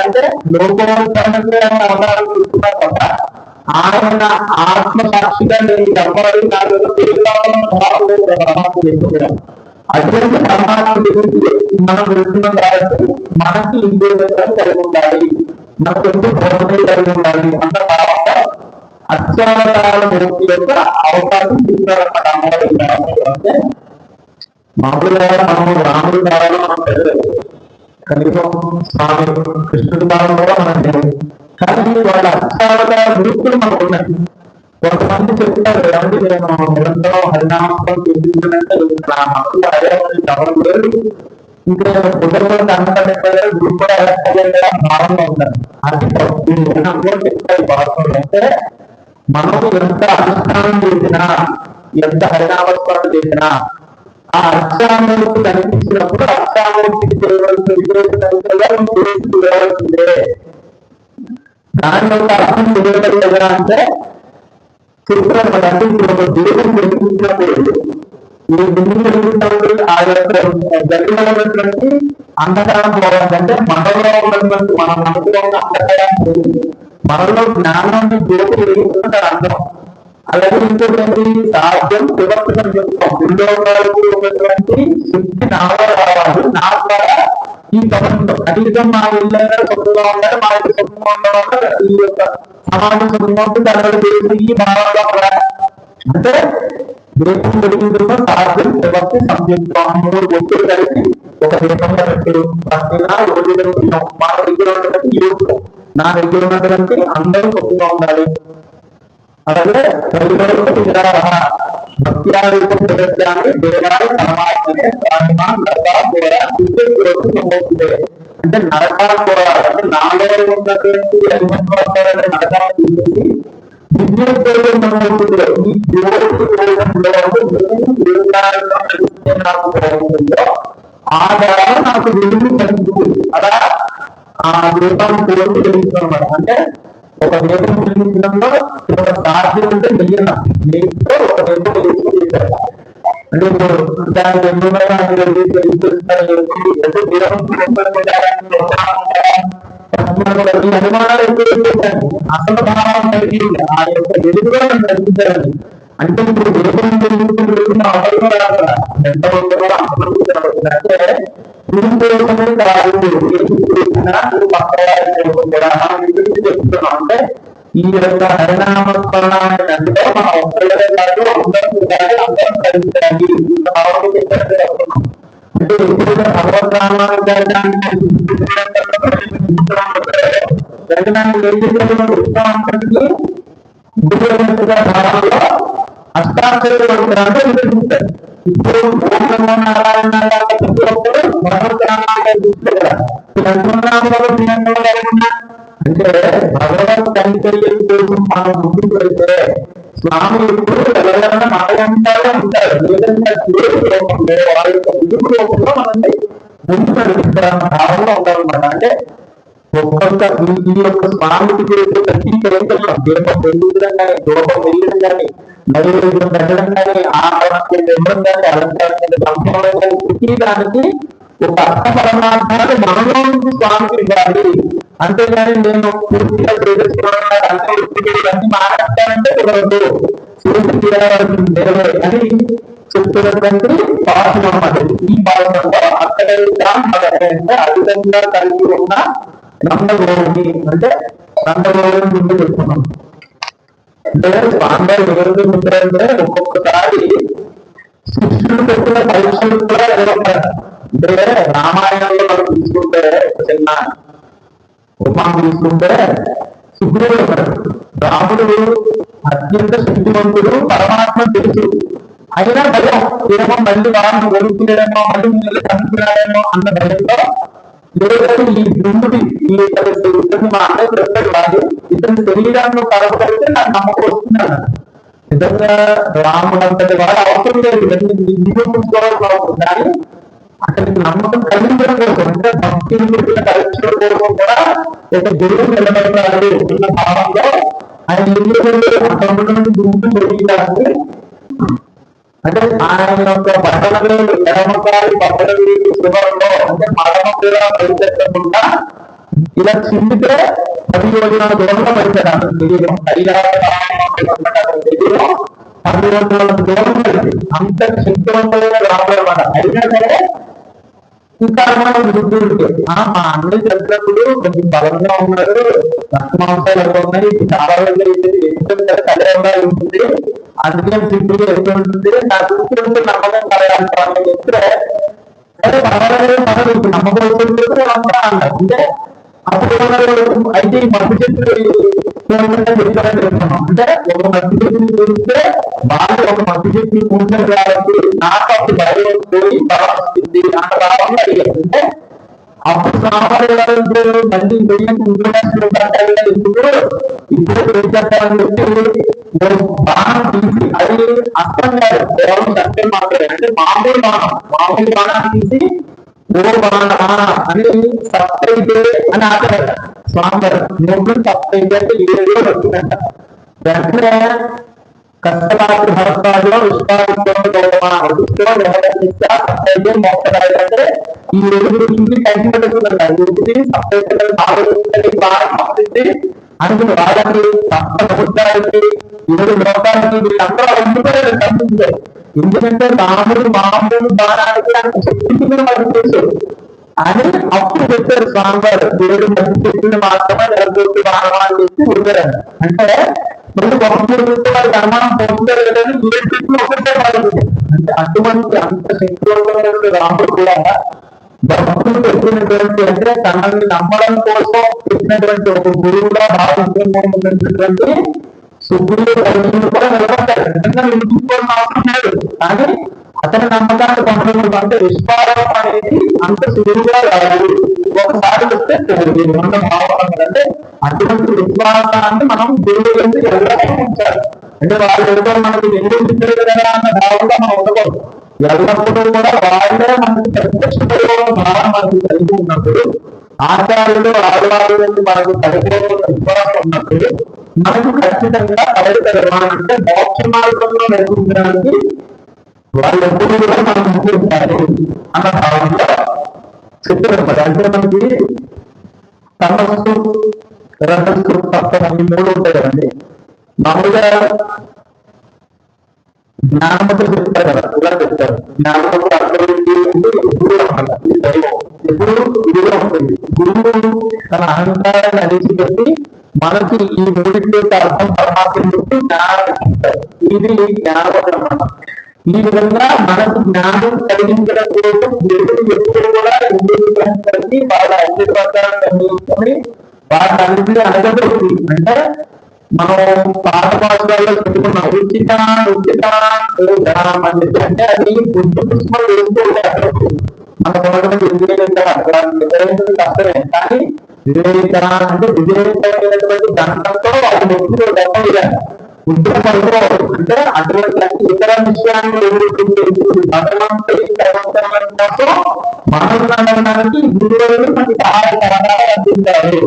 అంటే లోకోత్తరంగా అవతారం తీసుకున్నారు కదా. ఆయన ఆత్మ సాక్షిగా నేను చెప్పాలి నాకు అటువంటి పరమాత్మ గురించి మనం వెళ్తున్నాం కాబట్టి మనకి ఇంద్రియాలు కలిగి ఉండాలి, మనకు ఎందుకు బోధనలు కలిగి ఉండాలి అన్న తర్వాత అత్యావతారాల మూర్తి యొక్క అవకాశం తీసుకున్నారన్నమాట. అమ్మవారి అంటే మామూలుగా మనం రాముడి కాలంలో మనం తెలియదు, కనీసం స్వామి కృష్ణుడి కాలంలో కూడా మనం తెలియదు. కానీ వాళ్ళ అత్యావతార మూర్తులు మనకు ఉన్నాయి. కొంతమంది చెప్తారు ఏమంటే నేను నిరంతరం హరినామం చూపించాలంటే నా మనసులో అదే ఎవరు లేదు, ఇంకా కుటుంబంలో కనపడే గురు కూడా భావంలో ఉంటారు. అది తప్పు అందులో చెప్తారు భాషలో. అంటే మనం ఎంత అనుష్ఠానం చేసినా, ఎంత హరినామస్మరణ చేసినా ఆ అక్షరామూర్తి కనిపించినప్పుడు అక్షరామూర్తికి చేయవలసిందే. దాని యొక్క అర్థం తెలియగలదా అంటే చెప్తారు అంటే ఒక దేవుడు కనిపించినప్పుడు ఈ దిగులు జరుగుతున్నప్పుడు ఆ యొక్క జరిగినటువంటి అంధకారం పోవాలంటే మనలో ఉన్నటువంటి మన మనసులో ఉన్న అంధకారం పోతుంది, మనలో జ్ఞానాన్ని జ్యోతి వెలుగుతున్నది అర్థం. అలాగే ఇంకోటి సాధ్యం వివర్తనం చెప్తాం, రెండోకి ఉన్నటువంటి శక్తి నాలో రావాలి, నా ద్వారా ఈ ప్రపంచం అతీతం మా ఇళ్ళైనా సొంతంగా ఉండాలి, మా యొక్క సొంతంగా ఉండడం ఈ యొక్క సమాజం సొంతంగా ఉంటుంది. అలాగే ఈ భావంలో అంటే దేశం వెలుగుతున్న సాధ్యం వివర్తి సంయుక్తం మూడు వ్యక్తులు కలిసి ఒక దేశంలో వ్యక్తులు మా దగ్గర ఉన్నటువంటి యూత్, నా దగ్గర ఉన్నటువంటి అందరూ సొంతంగా ఉండాలి. అలాగే భక్త్యారూపం జగత్యాన్ని దేవాలు పరమాత్మనే అంటే నరకాలు కూడా అంటే నాలో ఉన్నటువంటి నరకాలు తీసేసి ఆ ద్వారా నాకు వెలుగు కలుగుతుంది. అలా ఆ దీపాన్ని కోరుకు తెలుగుతున్నమాట. అంటే ఒక దీపం వెలిగించడంలో ఒక సాధ్యం ఉంటే వెలిగిన నీటితో ఒక దీపం వెలిగించారు. అంటే దానికి అనుమానాలు అసలు భావం కలిగింది ఆ యొక్క వెలుగులో నన్ను నడిపించాలని. అంటే ఇప్పుడు దీపం వెలుగుతున్న అవసరం ఎంత ఉంటుందో అంటే చెప్తున్నాం. అంటే ఈ యొక్క హరినామస్మరణాన్ని అంటే మన ఒక్కళ్ళే కాదు అందరం అందరం కలిగించాలి. అంటే ఎప్పుడైతే భగవద్రామానికి అష్టాక్షరులు పడుతున్నారంటే వినిపిస్తారు. ఇప్పుడు నారాయణ అంటే భగవత్ కైంకర్యం కోసం మనం ముందుకు వెళ్తే స్వామి ఎప్పుడు ఎవరైనా మాట్లాడుతారో ఉంటారు, లేదంటే వారి యొక్క ముందుకు లోపంలో మనల్ని ముందుకు నడిపిస్తారన్న భావంలో ఉండాలన్నమాట. అంటే ఒక్కొక్క ఈ యొక్క స్వామికి చేసే ప్రతి కైంకర్యం దీపం వెలిగించడం కానీ, దూపం వెలిగించడం కానీ, నైవేద్యం పెట్టడం కానీ, ఆహారం ఇవ్వడం కానీ, అలంకారం సంపూర్ణం కానీ, ప్రతి దానికి ఒక అర్థ పరమార్థాన్ని మనలో నుంచి స్వామికి ఇవ్వాలి. అంతేగాని నేను పూర్తిగా చేసేసుకోవడం మాట్లాడతానంటే కుదరదు, చేసి తీరవలసిందే అని చెప్తున్నటువంటి పాఠం అన్నమాట. ఈ పాఠంలో అక్కడ అధికంగా కలిగి ఉన్న నందగోవుని అంటే నందగోవుని ముందు చెప్తున్నాం. అంటే స్వామి ఎవరు ఉంటారంటే ఒక్కొక్కసారి శిష్యుడు పెట్టిన పరీక్షలు కూడా ఎదురవుతారు. అంటే రామాయణంలో మనం తీసుకుంటే చిన్న ఉపమానం తీసుకుంటే సుగ్రీవుడు రాముడు అత్యంత శక్తివంతుడు, పరమాత్మ తెలుసు, అయినా భయం ఏమో మళ్ళీ వారిని వెలుగుతున్నాడేమో, మళ్ళీ మళ్ళీ కనుక్కున్నాడేమో అన్న భయంలో లేదంటే ఈ దుందుడి ఇతని మా అన్నయ్య చెప్పాడు వాడు ఇతని శరీరాన్ని పరపడితే నాకు నమ్మకం వస్తున్నాడు. నిజంగా రాముడు అంతటి వాడు అవసరం లేదు, నిరూపించుకోవాల్సిన అవసరం. కానీ అతనికి నమ్మకం కలిగించడం కోసం అంటే భక్తిని పెట్టిన పరీక్షల కోసం కూడా ఒక గురువు నిలబడతాడు ఉన్న భావంలో ఆయన తమ్ముడు గుంపు జరిగించాలి. అంటే ఆయన యొక్క బట్టలు ఎడమకాలి బట్టలు శివంలో అంటే మరణం కూడా పరిచెత్తకుండా ఇలా చిందితే 10 యోజనాల దూరంలో పరిచాడు. శరీరం 10 యోజనాల దూరం పడింది. అంత శక్తివంతమైన రావాలన్నమాట. అయినా సరే ఇంకా బుద్ధి ఉంటే మా అన్నయ్య చెప్పినప్పుడు కొంచెం బలంగా ఉన్నారు, రక్తమాంసాలు ఎలా ఉన్నాయి, చాలా ఎందుకంటే కళ్యాణంగా ఉంటుంది, అందుకే సింపుల్ ఎక్కువ ఉంటుంది, నా దృష్టి ఉంటే నమ్మకం కలగాలి చెప్తే సరే పర్వాలేదు నమ్మకం అంతా అన్నారు. అంటే అప్పుడు అయితే ఈ మధ్య చెట్లు అంటే ఒక మధ్య వ్యక్తిని చూస్తే వాళ్ళు ఒక మధ్య వ్యక్తిని కూర్చొని కాబట్టి నాకు అప్పుడు భయం పోయి వస్తుంది అంత భావంగా అడిగారు. అంటే అప్పుడు సాంప్రదాయాలు మళ్ళీ ఎందుకు ఇప్పుడు చెప్పాలని చెప్పి బాణం తీసి అది అర్థం కాదు కేవలం సత్యం మాత్రమే. అంటే మామూలు బాణం తీసి ఓ బాణమా అని సప్తైతే అని ఆచారు స్వామి మూడు సప్తైతే అంటే 7 వచ్చిందంట. వెంటనే కష్టపాటు భరతాల్లో సప్తైతే మోక్షరాలు అంటే ఈ 7 నుంచి టైం పడుతుందంట. సప్తైతే అందుకు వాళ్ళకి సప్త సముద్రాలకి 7 లోకాలకి వీళ్ళందరూ అందుకోలేదు కనిపించారు. ఎందుకంటే రాముడు మామూలు బాణానికి అంత శక్తిని వాళ్ళు చేశారు అని అప్పుడు చెప్పారు స్వామివారు. 7 మంది శక్తిని మాత్రమే జరగొచ్చు బాణాలు చేసి ఉండేవారు. అంటే మళ్ళీ ఒక వారికి అనుమానం పొందుతారు కదండి 7 శక్తులు ఒకటే వాళ్ళు. అంటే అటువంటి అంత శక్తివంతమైన రాముడు కూడా భక్తులు పెట్టినటువంటి అంటే తనని నమ్మడం కోసం పెట్టినటువంటి ఒక గురువుగా భావించినటువంటి సుగ్రీవుడు కూడా నిలబడ్డారు. నిజంగా నిలుపుకోవడం అవసరం లేదు. కానీ అతని నమ్మకాన్ని పొందడం అంటే విశ్వాసం అనేది అంత సులువుగా రాదు. ఒకసారి వస్తే మన భావం అంటే అటువంటి విశ్వాసాన్ని మనం దేవుడు ఎవరైనా ఉంచాలి. అంటే వాళ్ళు ఏదో మనకు ఎందుకు ఇచ్చారు కదా అన్న భావంగా మనం ఉండకూడదు. ఎల్లప్పుడూ కూడా వాళ్ళే మనకి ప్రత్యక్ష భావం మనకు కలిగి ఉన్నప్పుడు ఆచార్యులు ఆడవాళ్ళు మనకు పరిపూర్ణ విశ్వాసం ఉన్నప్పుడు మనకు ఖచ్చితంగా కలగగలమా అంటే మోక్ష మార్గంలో నడిపించడానికి వాళ్ళు ఎప్పుడు కూడా మనం ముందుంటారు అన్న భావంలో చెప్పారు. అంటే మనకి తమస్సు రజస్సు తత్వం అన్ని 3 ఉంటాయి కదండి. మామూలుగా జ్ఞానంతో చెప్తారు కదా, ఇలా చెప్తారు జ్ఞానంతో అర్థమైంది అంటే ఎప్పుడు ఈ దైవం ఎప్పుడు ఇదిగా ఉంటుంది. గురువు తన అహంకారాన్ని అడిచిపెట్టి మనకి ఈ 3 యొక్క అర్థం పరమాత్మ చెప్పి జ్ఞానాన్ని ఇస్తారు. ఇది జ్ఞానపదం. ఈ విధంగా మనకు జ్ఞానం కలిగించడం కోసం దేవుడు ఎప్పుడు కూడా కలిగి వాళ్ళ అన్ని ప్రకారాన్ని అందించుకొని వాటిని అన్నింటినీ అనగబడుతుంది. అంటే మనం పాత పాఠశాలలో చెప్పుకున్నాం ఉచిత అంటే అది బుద్ధి పుష్పం వేసుకోవాలి. మన గవర్నమెంట్ విజయవంతం కష్టమే. కానీ విజయత అంటే విజయవంతమైనటువంటి దండంతో అది వ్యక్తులు దెబ్బయ్యారు ఉద్యోగ పడుకోవాలి. అంటే అటువంటి ఇతర విషయాన్ని భగవంతుడి కోసం మనకి గురువులు మనకి సహాయకరంగా అందించారు.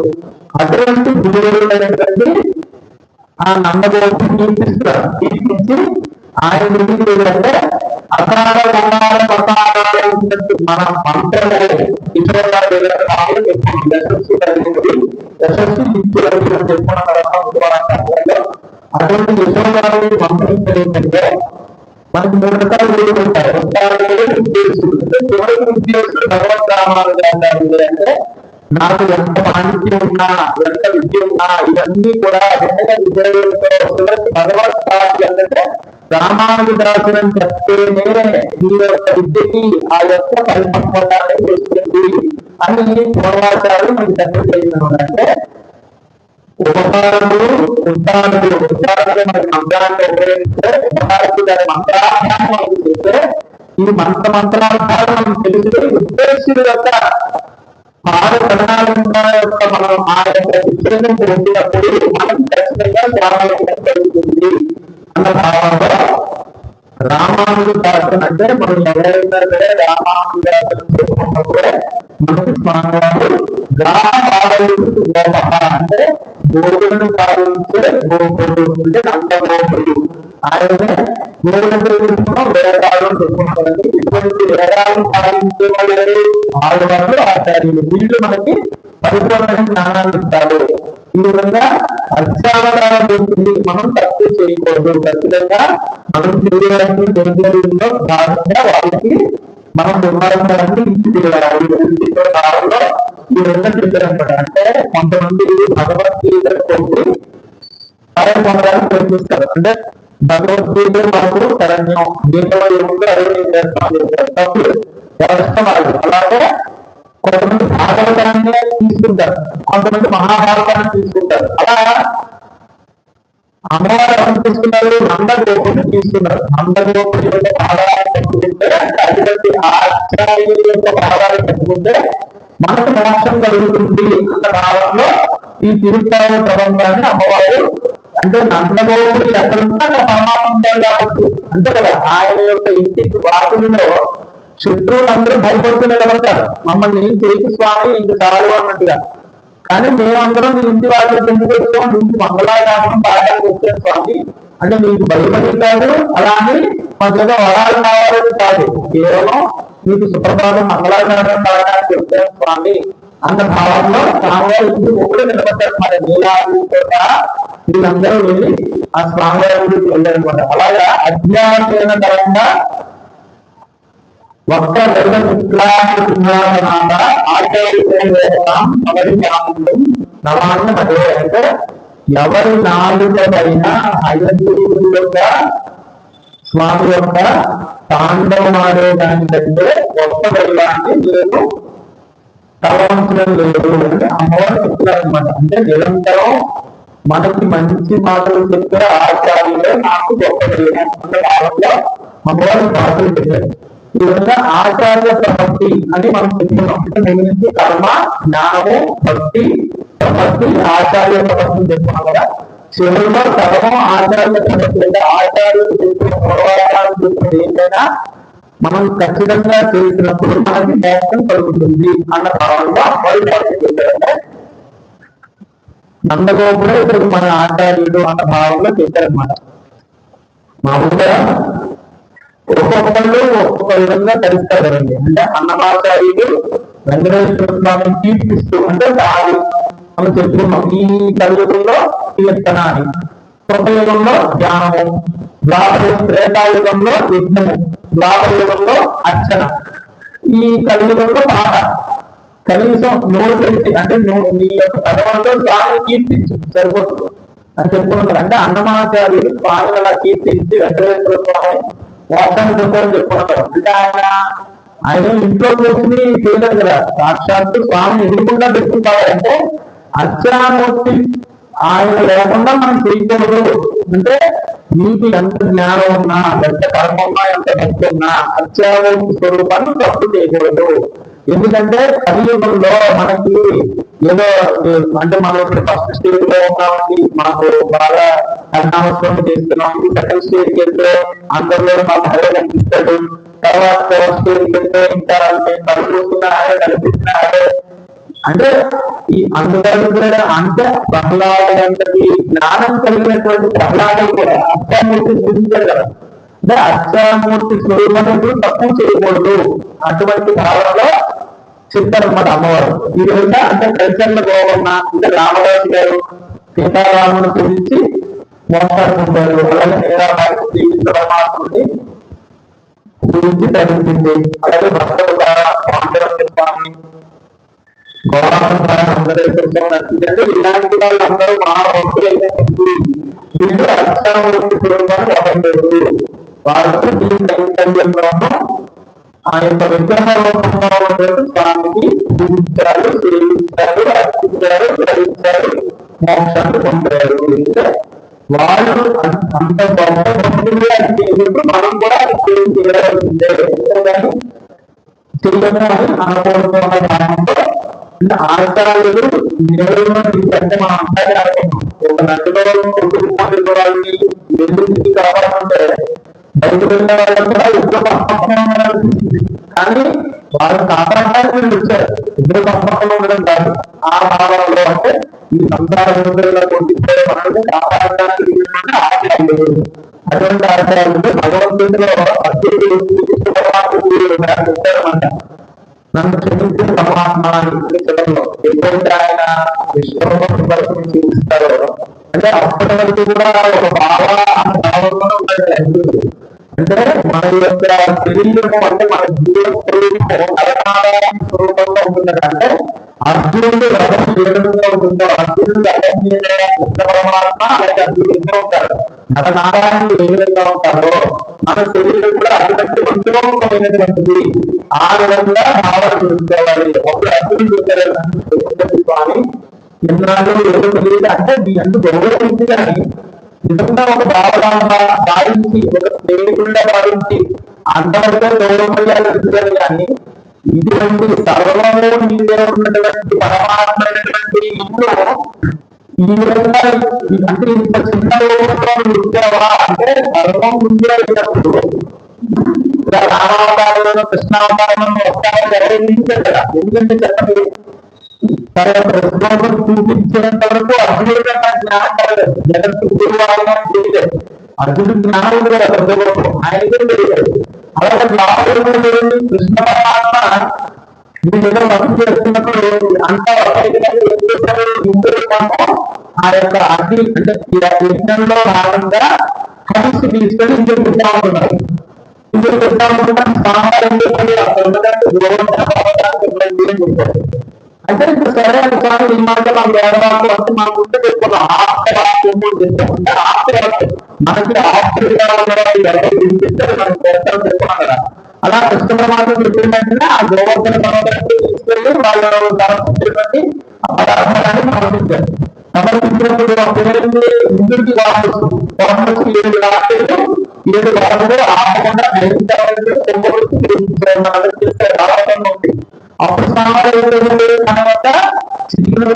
అటువంటి గురువులైనటువంటి ఆ నమ్మకం తీర్పించి ఆయన గురించి ఏంటంటే అకాల మన మంత్రము అటువంటి యశోదాన్ని మంత్రించడం ఏంటంటే మనకి 3 రకాలు ఉంటాయి. ఉద్దేశుడు భగవద్రామాలు అంటే నాకు ఎంత పాండిత్యం ఉన్నా ఎంత విద్య ఉన్నా ఇవన్నీ కూడా భగవత్ ప్రాప్తి అంటే రామానుజాసనం చెప్తేనే ఈ యొక్క విద్యకి ఆ యొక్క పరిపక్వతాన్ని వస్తుంది అని పూర్వాచార్యులు మనకి చెప్పడం. అంటే ఉపకారములు ఉద్దానులు మనకి మంత్రాన్ని ఉపయోగిస్తే దాని మంత్రాన్ని మనకి చూస్తే ఈ మంత్రాల ద్వారా మనకు తెలిస్తే ఉద్దేశుడు యొక్క యొక్క మనం ఆ యొక్క శిక్షణ పొందినప్పుడు మనకు ఖచ్చితంగా జ్ఞానం కలుగుతుంది అన్న భావంలో రామానుజాసనం అంటే మనం ఎవరైనా సరే రామానుజాసనం చేసుకున్నప్పుడే మనకి స్వామివారు అంటే గోకులను పాలించే గోకుడు అంటే నందగోకుడు ఆయనే వేదాలను చెప్పుకుంటారు. ఇటువంటి వేదాలను పాలించే వాళ్ళు ఆచార్యులు వీళ్ళు మనకి పరిపూర్ణ జ్ఞానాన్ని ఇస్తారు. ఈ విధంగా అత్యావధానం ఉంటుంది. మనం తప్పు చేయకూడదు. ఖచ్చితంగా మనం చేయడానికి జరిగిలో భాగంగా వాళ్ళకి మనం నిర్మాణాన్ని ఇచ్చేయాలి. కాలంలో ఈ విధంగా చెప్పారనమాట. అంటే కొంతమంది భగవద్గీత కొట్టి పరం పొందడానికి ప్రయత్నిస్తారు. అంటే భగవద్గీత మనకు శరణ్యం గీతలో ఏముందో అదే చేస్తాం అలాగే కొంతమంది భాగవతాన్ని తీసుకుంటారు, కొంతమంది మహాభారతాన్ని తీసుకుంటారు. అలా అమ్మవారు ఎవరు తీసుకున్నారు? నందగోపుని తీసుకున్నారు. నందగోపుని యొక్క పాదాలు పెట్టుకుంటే, అటువంటి ఆచార్యుల యొక్క పాదాలు పెట్టుకుంటే మనకు మోక్షం కలుగుతుంది అన్న భావంలో ఈ తిరుపతి ప్రబంధాన్ని అమ్మవారు, అంటే నందగోపుడు ఎక్కడుంటే అక్కడ పరమాత్మ కాబట్టి అంతే కదా. ఆయన యొక్క ఇంటికి వాకుల్లో శత్రువులందరూ భయపడుతూ నిలబడతారు, మమ్మల్ని ఏం చేయకు స్వామి ఇంక చాలు అన్నట్టుగా. కానీ మేమందరం ఇంటి వాళ్ళు ఎందుకు వచ్చాం, నీకు మంగళారామం పాఠానికి వచ్చాం స్వామి అంటే నీకు భయపడి కాదు, అలానే మా దగ్గర వరాలు కావాలని కాదు, కేవలం నీకు సుప్రభాతం మంగళారామం పాఠానికి వచ్చాం స్వామి అన్న భావంలో స్వామివారి ఇంటి ఒకటి నిలబడ్డారు. మరి నీలాంటి వీళ్ళందరూ వెళ్ళి ఆ స్వామివారి గుడికి వెళ్ళారనమాట. అలాగా అజ్ఞానమైన తరంగా ఒక్క అంటే ఎవరి నాలుక పైన హయగ్రీవుడి యొక్క స్వామి యొక్క తాండవం ఆడే దానికంటే గొప్ప దైవాన్ని నేను తలవంచడం లేదు అంటే అమ్మవారు చెప్తున్నారనమాట. అంటే నిరంతరం మనకి మంచి మాటలు చెప్పే ఆచార్యులే నాకు గొప్ప దైవం అనే భావంలో అమ్మవారు మాటలు చెప్పారు. ఈ విధంగా ఆచార్య ప్రపత్తి అని మనం చెప్తున్నాం. అంటే నుంచి కర్మ, జ్ఞానము, భక్తి, ప్రపత్తి, ఆచార్య ప్రపత్తిని చెప్తున్నాం కదా. చివరిలో కర్మ ఆచార్య ప్రపత్తి అంటే ఆచార్యులు చెప్పిన పూర్వాచారాలు చెప్పినది ఏంటైనా మనం ఖచ్చితంగా చేసినప్పుడు మనకి మోక్షం కలుగుతుంది అన్న భావంలో అమ్మాయి చెప్పారంటే నందగోపుడే ఇప్పుడు మన ఆచార్యుడు అన్న భావంలో చెప్పారనమాట. మామూలుగా ఒక్కొక్కళ్ళు ఒక్కొక్క విధంగా కలుస్తారు కదండి. అంటే అన్నమాచార్యుడు వెంకటేశ్వర స్వామిని కీర్తిస్తూ అంటే తాను మనం చెప్పుకున్నాం ఈ కలియుగంలో కీర్తన అని, కృతయుగంలో జ్ఞానము, త్రేతాయుగంలో యజ్ఞము, ద్వాపరయుగంలో అర్చన, ఈ కలియుగంలో పాట. కనీసం నోరు తెలిసి అంటే నీ యొక్క పదవంలో స్వామిని కీర్తించు సరిపోతుంది అని చెప్పుకుంటారు. అంటే అన్నమాచార్యుడు స్వామిని అలా కీర్తించి వెంకటేశ్వర స్వామి మోక్షాన్ని పొందాలని చెప్పుకుంటారు. అంటే ఆయన ఇంట్లో కూర్చుని చేయలేదు కదా, సాక్షాత్తు స్వామిని ఎదురుకుండా పెట్టుకుంటారు. అంటే అర్చనామూర్తి ఆయన లేకుండా మనం చేయకూడదు. అంటే నీకు ఎంత జ్ఞానం ఉన్నా, ఎంత కర్మ ఉన్నా, ఎంత భక్తి ఉన్నా అర్చనామూర్తి స్వరూపాన్ని తప్పు చేయకూడదు. ఎందుకంటే కలియుగంలో మనకి ఏదో అంటే మనం ఇప్పుడు ఫస్ట్ స్టేజ్ లో ఉన్నామండి, మాకు బాగా కర్ణామస్వం చేస్తున్నాం, సెకండ్ స్టేజ్కి వెళ్తే అందరిలో మా భయ కనిపిస్తాడు, తర్వాత థర్డ్ స్టేజ్కి వెళ్తే ఇంకా కలుగుతున్నారే కనిపిస్తున్నారే. అంటే ఈ అందులో అంటే ప్రహ్లాదంతటి జ్ఞానం కలిగినటువంటి ప్రహ్లాదం కూడా అక్షామూర్తి గురించారు కదా. అంటే అక్షామూర్తి స్వరూపాన్ని తక్కువ చేయకూడదు అటువంటి భావంలో చెప్తారన్నమాట అమ్మవారు. ఈ విధంగా అంటే కల్చర్ల గోవన్న అంటే రామదాసు గారు సీతారాముని గురించి మోసాడుకుంటారు. అలాగే సీతారాముని పరమాత్ముని గురించి ధరించింది. అలాగే భక్తులు స్వామి అంటే ఇలాంటి వాళ్ళందరూ మా భక్తులైతే వీళ్ళు అక్షామూర్తి స్వరూపాన్ని ఎవరు వాళ్ళకి దీని కైంకర్యంలోనూ ఆ యొక్క విగ్రహ రూపంలో స్వామికి పూజించారు, సేవించారు, అర్పించారు, ధరించారు, మోక్షాన్ని పొందారు. అంటే వాళ్ళు అంత గొప్ప భక్తులుగా చేసినప్పుడు మనం కూడా చేయవలసిందే చేయము అని అనకూడదు అన్న భావంలో అంటే ఆచార్యులు అంటే మనం అంతా ఒక నదిలో కొట్టుకుపోయిన వాళ్ళని ఎందుకు కావాలంటే బయటకు వెళ్ళే వాళ్ళని కూడా ఇద్దరు సంపర్కంలో కానీ వాళ్ళు కాపాడడానికి వీళ్ళు వచ్చారు. ఇద్దరు సంపర్కంలో ఉండడం కాదు ఆ భావంలో అంటే ఈ సంసార కొట్టించే మనల్ని కాపాడడానికి ఆచార్యులు. అటువంటి ఆచార్యులు భగవంతుడిలో అత్యంత చెప్పారన్నమాట. నన్ను క్షమించిన పరమాత్మ చెప్పడంలో ఎప్పుడైతే ఆయన విశ్వరూపం చూపిస్తారో అంటే అప్పటి వరకు కూడా ఒక భావంలో ఉంటాడు. అంటే మన యొక్క శరీరము అంటే మన జీవన స్వరూపంలో ఉంటుంది. అంటే అర్జునుడు రథం ఏ విధంగా ఉంటుందో అర్జునుడు పరమాత్మ అలాగే అర్జునుడిగా ఉంటాడు. నరనారాయణుడు ఏ విధంగా ఉంటారో మన శరీరం కూడా అటువంటి మంత్రోపమైనటువంటిది. ఆ విధంగా భావన చూసుకోవాలి. ఒక అర్జునుడు స్వామి ఎన్నాళ్ళు ఏదో తెలియదు అంటే మీ అందు గౌరవించి కానీ నిజంగా ఒక భావించి ఒక దేవుడిగా భావించి అంతవరకు గౌరవమయ్యాలు ఇచ్చారు. కానీ ఇటువంటి సర్వము నీవే ఉన్నటువంటి పరమాత్మైనటువంటి ఇల్లు ఈ విధంగా అంటే ఇంత చిన్న రూపంలో ఉంచావా అంటే సర్వం ఉండేటప్పుడు రామావతారంలో కృష్ణావతారంలో వస్తారని గౌరవించారు కదా. ఎందుకంటే చెప్పండి, చూపించేంత వరకు అర్జునుడిగా జ్ఞానం కలగదు. జగత్తు గురువారం చేయలేదు. అర్జునుడు జ్ఞానం కూడా ఆయనకే తెలియదు. అలాగే కృష్ణ పరమాత్మ ఏదో వర్క్ చేస్తున్నప్పుడు అంతా ఆ యొక్క అగ్ని అంటే యజ్ఞంలో భాగంగా కలిసి తీసుకొని ఇంటికి పెట్టా ఉంటున్నారు. ఇంటికి పెట్టా ఉంటున్నా సామాన్యం అంటే ఇప్పుడు సరే అనుకోవాలి ఈ మాట మా వేదవాళ్ళు అంటే మా ముందు పెట్టుకున్నాం మనకి ఆస్ట్రేలియా మనకి చేస్తాం చెప్పుకున్నాం కదా. అలా కృష్ణ మాత్రం చెప్పిన వెంటనే ఆ గోవర్ధన పర్వతాన్ని తీసుకెళ్ళి వాళ్ళు సమర్పించినటువంటి పదార్థాన్ని సమర్పించారు. సమర్పించినప్పుడు ఇంద్రుడికి వారసు 7 రాత్రులు 7 వారములు ఆపకుండా ఉంది. అప్పుడు తర్వాత చిత్రుడు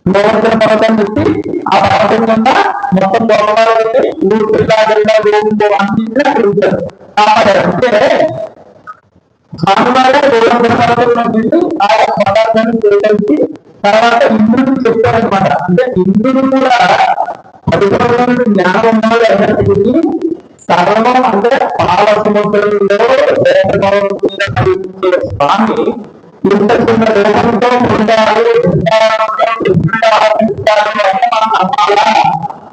గోవర్ధన పర్వతం పెట్టి ఆ పర్వతం కింద మొత్తం గోవర్ధన ఊరు పిల్లలు అందించారు. అంటే స్వామివారే గోవర్ధన పర్వతంలో పెట్టి ఆ పదార్థాన్ని సేకరించి తర్వాత ఇంద్రుడికి చెప్పారనమాట. అంటే ఇంద్రుడు కూడా పదిహేను జ్ఞానం ఉన్నది అయినప్పటికీ సర్వం అంటే పాల సముద్రంలో స్వామి ఇంత చిన్న దేశంతో ఉండాలి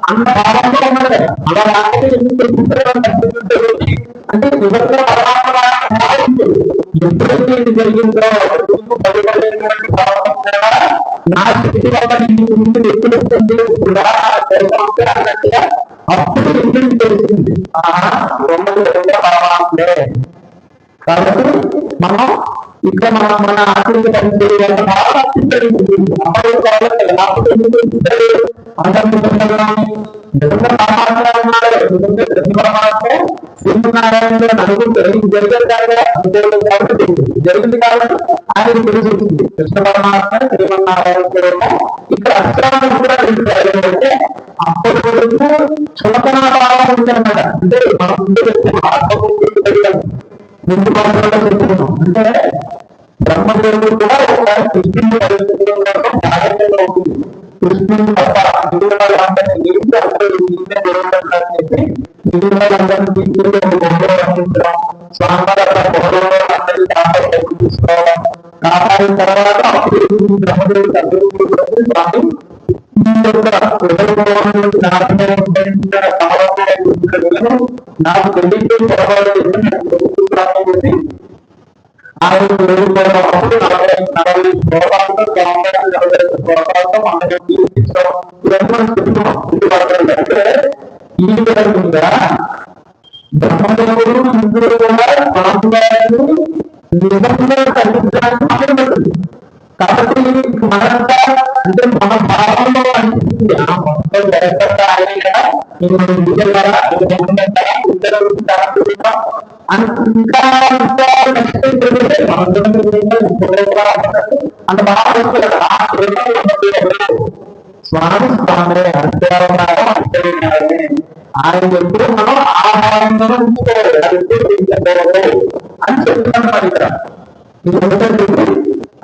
అన్న భావంలో ఉన్నది. అలా రాకపోతే అంటే నిజంగా ఎప్పుడైతే ఇది జరిగిందో నా శక్తి వల్ల నీకు ముందు ఎప్పుడొస్తుంది అప్పుడు ఎందుకు తెలిసింది పరమాత్మే. కాబట్టి మనం ఇక్కడ మన ఆచరణ సింహనారాయణ అనుకుంటే జరిగింది కాబట్టి జరిగింది కాబట్టి ఆయన తెలిసింది. కృష్ణ పరమాత్మ శ్రీమన్నారాయణ ఇక్కడ అక్షరాలను కూడా అంటే అప్పటి వరకు చులకన భావం ఉందన్నమాట. అంటే మన ముందు ముందు భాగంలో చెప్తున్నాం. అంటే బ్రహ్మదేవుడు కూడా ఒక కృష్ణుని పరిస్థితుల్లో ఉంటుంది. కృష్ణుని తప్ప అందరినీ చెప్పి అందరినీ తీసుకెళ్ళి స్వామి తీసుకోవడం కాపాడిన తర్వాత బ్రహ్మదేవుడు స్వామి నాకు తెలియదు ఆయన ఈ విధంగా బ్రహ్మదేవుడు ఇంద్రుడు కూడా స్వామివారిని నిజంగా కల్పించడానికి మాట్లాడుతుంది. కాబట్టి మనంతా అంటే మన భావంలో అనిపిస్తుంది అంత బాగా స్వామి స్వామి ఆయన ఎప్పుడు మనం ఆహారంగా ఉంచుకోవాలి అని చెప్తున్నాం. ఇక్కడ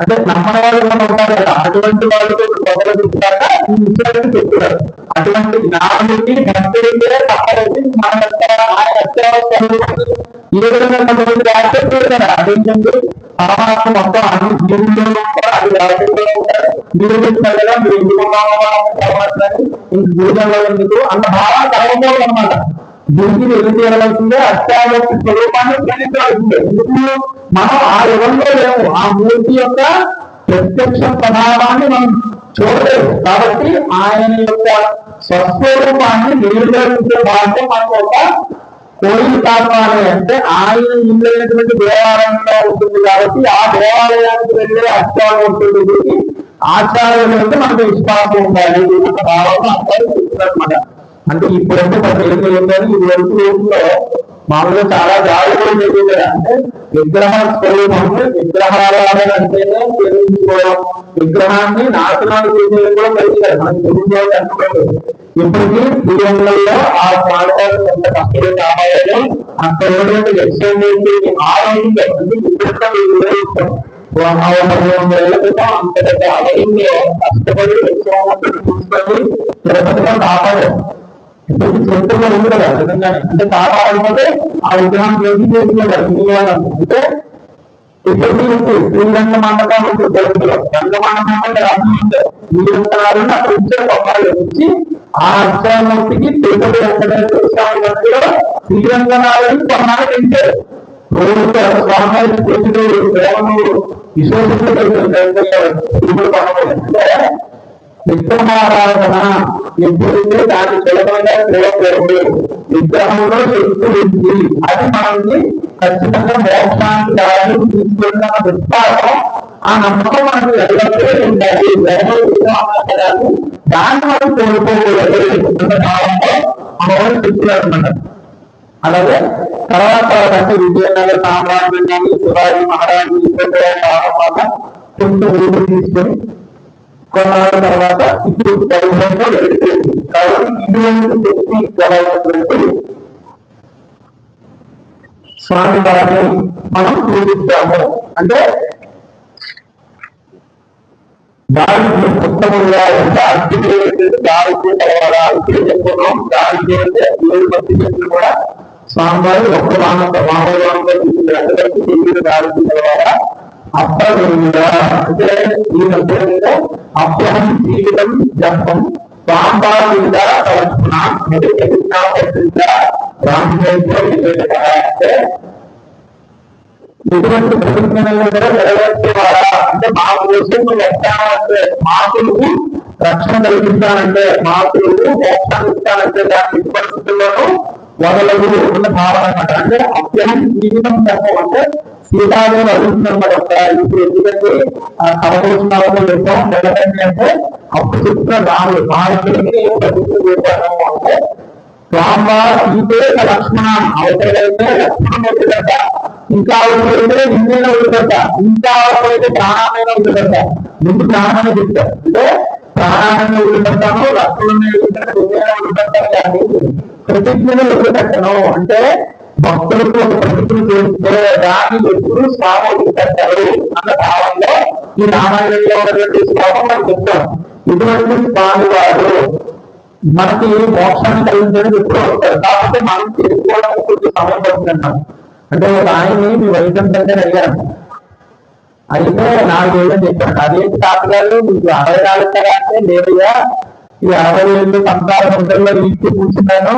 అంటే నమ్మని వాళ్ళు ఉంటారు కదా, అటువంటి వాళ్ళతో పొగలు చూస్తాక ఈ విషయాన్ని చెప్తున్నారు. అటువంటి జ్ఞానుడికి భక్తుడికే తప్పలేదు మన ఏ విధంగా కొంతమంది రాకపోతే కదా అదేంటంటే పరమాత్మ మొత్తం అన్ని జీవుల్లో కూడా అది రాజంలో ఉంటారు. మీరు చెప్తారు కదా మీరు ఎందుకున్నామో పరమాత్మని ఇంక జీవితంలో ఎందుకు అన్న భావన కలగకూడదు అనమాట. దీనికి ఎదురు చేయవలసిందే అత్యావశ్య స్వరూపాన్ని గ్రహించవలసిందే. ఎందుకు మనం ఆ యుగంలో లేవు, ఆ మూర్తి యొక్క ప్రత్యక్ష ప్రభావాన్ని మనం చూడలేము. కాబట్టి ఆయన యొక్క స్వస్వరూపాన్ని నిర్ధారించే బాధ్యత మనకు ఒక కోయిల్ కావాలి. అంటే ఆయన ఇల్లైనటువంటి దేవాలయంలో ఉంటుంది కాబట్టి ఆ దేవాలయానికి వెళ్ళే అత్యావశ్యుడికి ఆచార్యులు అంటే మనకు విశ్వాసం ఉండాలి. భావన అర్థం చెప్తున్నమాట. అంటే ఇప్పుడంటే కొంత ఏం చేయాలి, ఇది వరకు రోజుల్లో మామూలుగా చాలా జాగ్రత్తలు జరిగింది. అంటే విగ్రహ స్వరూపంలో విగ్రహారాధన అంటేనే తెలుసుకోవడం, విగ్రహాన్ని నాశనాలు చేసేది కూడా కలిగారు మనకి తెలుసుకోవాలి అనుకోలేదు. ఇప్పటికీ తీరంలో ఆ ప్రాంతాలు ఎంత కష్టం కావాలని అక్కడ ఉన్నటువంటి లక్ష్యం ఆ రోజుల్లో అంత అవైంది కష్టపడి చూసుకొని తిరుపతిలో కాపాడారు. ఇప్పుడు చరిత్రలో ఉంది కదా విధంగానే, అంటే కాపాడకపోతే ఆ విగ్రహం చేసి అంటే ఇప్పటికీ శ్రీరంగ మండపం ఉంటుంది తెలుగులో. రంగ మండపం అంటే రాజున్నారని అక్కడ ఇచ్చిన బొమ్మలు ఇచ్చి ఆ అక్షరమూర్తికి తిరుపతి వెంకటేశ్వర స్వామి మధ్యలో శ్రీరంగనాథుని కొన్నాళ్ళు పెంచారు. స్వామి విగ్రహారాధన ఎప్పుడైతే దాని సులభంగా చూడకూడదు, విగ్రహంలో శక్తి ఉంది, అది మనల్ని ఖచ్చితంగా మోక్షానికి దారిని తీసుకెళ్ళిన విశ్వాసం, ఆ నమ్మకం మనకు ఎల్లప్పుడూ ఉండాలి. దాన్ని మనం కోరుకోకూడదు భావంతో అమ్మవారు చెప్తున్నారన్నమాట. అలాగే తర్వాత అంటే విజయనగర సామ్రాజ్యాన్ని శివాజీ మహారాజు కొంచెం ఊరు తీసుకొని కొన్నాళ్ళ తర్వాత ఇప్పుడు పరిశ్రమలో వెళ్ళిపోయింది. కాబట్టి ఇటువంటి శక్తి స్వామి వారిని మనం పూజిస్తాము. అంటే దానికి ఉత్తమంగా అంటే అర్థం దానికి తర్వాత ఇప్పుడు చెప్పుకున్నాం. దానికి అంటే 7 మంది కూడా స్వామివారి ఒక్క వాహనంగా తీసుకున్నారు. తెలియని దానికి తర్వాత అంటే ఈ మధ్య అభ్యహం జీవితం జపం స్వామి ఇటువంటి ప్రతిజ్ఞలు కూడా నెరవేర్చేవారా అంటే మా కోసం వ్యక్తానంటే మాకులు రక్షణ కల్పిస్తానంటే మాకులు మోక్షాన్ని ఇస్తానంటే దాని పరిస్థితుల్లోనూ వదలదు ఉన్న భావన అనమాట. అంటే అభ్యహం జీవితం జపం అంటే సీతాదేవి అడుగుతున్నమాట. ఇప్పుడు ఎందుకంటే ఆ కవచనాలను చెప్పాం నెలకండి అంటే అప్పుడు చెప్తున్న రాముడు మహాత్ముడికి ప్రతిజ్ఞ చేశాను అంటే స్వామివారు సీతే లక్ష్మణ అవసరమైతే లక్ష్మణుడిదట, ఇంకా అవసరమైతే నిన్నే ఉంటుందట, ఇంకా అవసరమైతే ప్రాణాలైనా ఉంటుందట. ముందు ప్రాణాన్ని చెప్తారు అంటే ప్రాణాన్ని వదిలిపెట్టాను, లక్ష్మణుని నిన్నే వదిలిపెట్టాను కానీ ప్రతిజ్ఞను వదిలిపెట్టను. అంటే భక్తులకు ఒక ప్రతిజ్ఞ చేస్తే దాన్ని ఎప్పుడు స్వామి వదిలిపెట్టారు అన్న భావంలో ఈ రామాయణంలో ఉన్నటువంటి శ్లోకం మనం చెప్తాం. ఇటువంటి స్వామి వారు మనకి మోక్షాన్ని కలిగించడం ఎప్పుడు వస్తారు. కాకపోతే మనం చేసుకోవడానికి కొంచెం సమయం పడుతుందంటాం. అంటే ఆయన్ని మీ వైద్యంటే అడిగారు, అయితే 4 ఏళ్ళని చెప్పాను. అదేంటి తాతగారు మీకు 64 కదా అంటే లేదుగా ఈ 60 ఏళ్ళు సంతాల సందర్లో ఇంటి కూర్చున్నాను,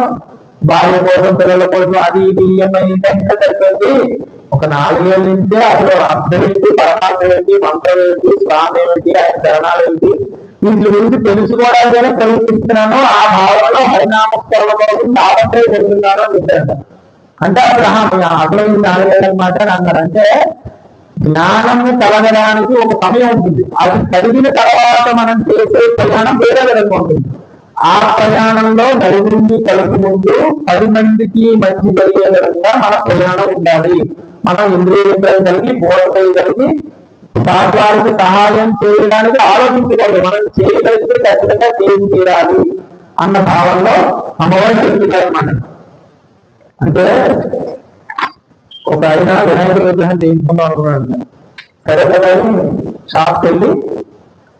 భార్య కోసం పిల్లల కోసం అది ఇది ఈఎంఐ అంటే సరిపోయింది. ఒక 4 ఏళ్ళ నుంచే అసలు అర్థం ఏంటి, పరమాత్మ ఏంటి, మంత్రం ఏంటి, స్వామి ఏంటి, ఆయన చరణాలు ఏంటి, వీటి గురించి తెలుసుకోవడానికైనా ప్రయత్నిస్తున్నాను. ఆ భావనలో హరినామస్మరణ కోసం దాపత్రయ జరుగుతున్నాను అని చెప్పారు. అంటే అప్పుడు అర్థమైంది అనమాట అన్నారు. అంటే జ్ఞానము కలగడానికి ఒక సమయం ఉంటుంది. అది కలిగిన తర్వాత మనం చేసే ప్రయాణం వేరే విధంగా ఉంటుంది. ఆ ప్రయాణంలో నలుగురిని కలుపుకుంటూ 10 మందికి మంచి కలిగే విధంగా మన ప్రయాణం ఉండాలి. మనం ఇంద్రియ కలిగి బోధపై కలిగి వారికి సహాయం చేయడానికి ఆలోచించకూడదు. మనం చేయగలిగితే ఖచ్చితంగా చేసి తీరాలి అన్న భావంలో అమ్మవారు చెప్తున్నారన్నమాట. అంటే ఒక ఆయన వినాయకుడి విగ్రహం చేయించుకుందాం అనుకున్నాడు. సరే కదా షాప్కి వెళ్ళి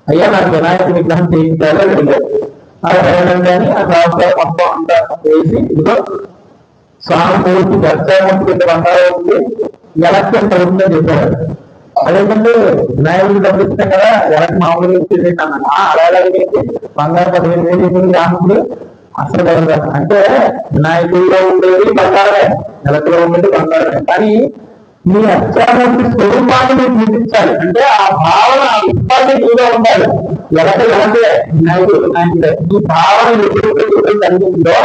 అయ్యా నాకు వినాయకుడి విగ్రహం చేయించాలి వెళ్ళారు. కానీ ఆ షాప్ మొత్తం అంతా వేసి ఇదిగో స్వామి పూర్తి దర్శనమూర్తి కింద బంగారం ఉంది, ఎలక్షన్ ఉందని చెప్పారు. అదేంటంటే వినాయకుడికి డబ్బులు ఇస్తాం కదా, ఎవరికి మామూలుగా ఇచ్చేది అలాగే బంగారు 15,000 రాముడు అసలు బంగారు. అంటే వినాయకుడిలో ఉండేది బంగారమే, నెలకులో ఉండేది బంగారమే. కానీ మీ అక్షరమూర్తి స్వరూపాన్ని మీరు చూపించాలి. అంటే ఆ భావన ఆ విశ్వాసం మీలో ఉండాలి. ఎలాంటి వినాయకుడు వినాయకుడే ఈ భావన ఎప్పుడు కలిగిందో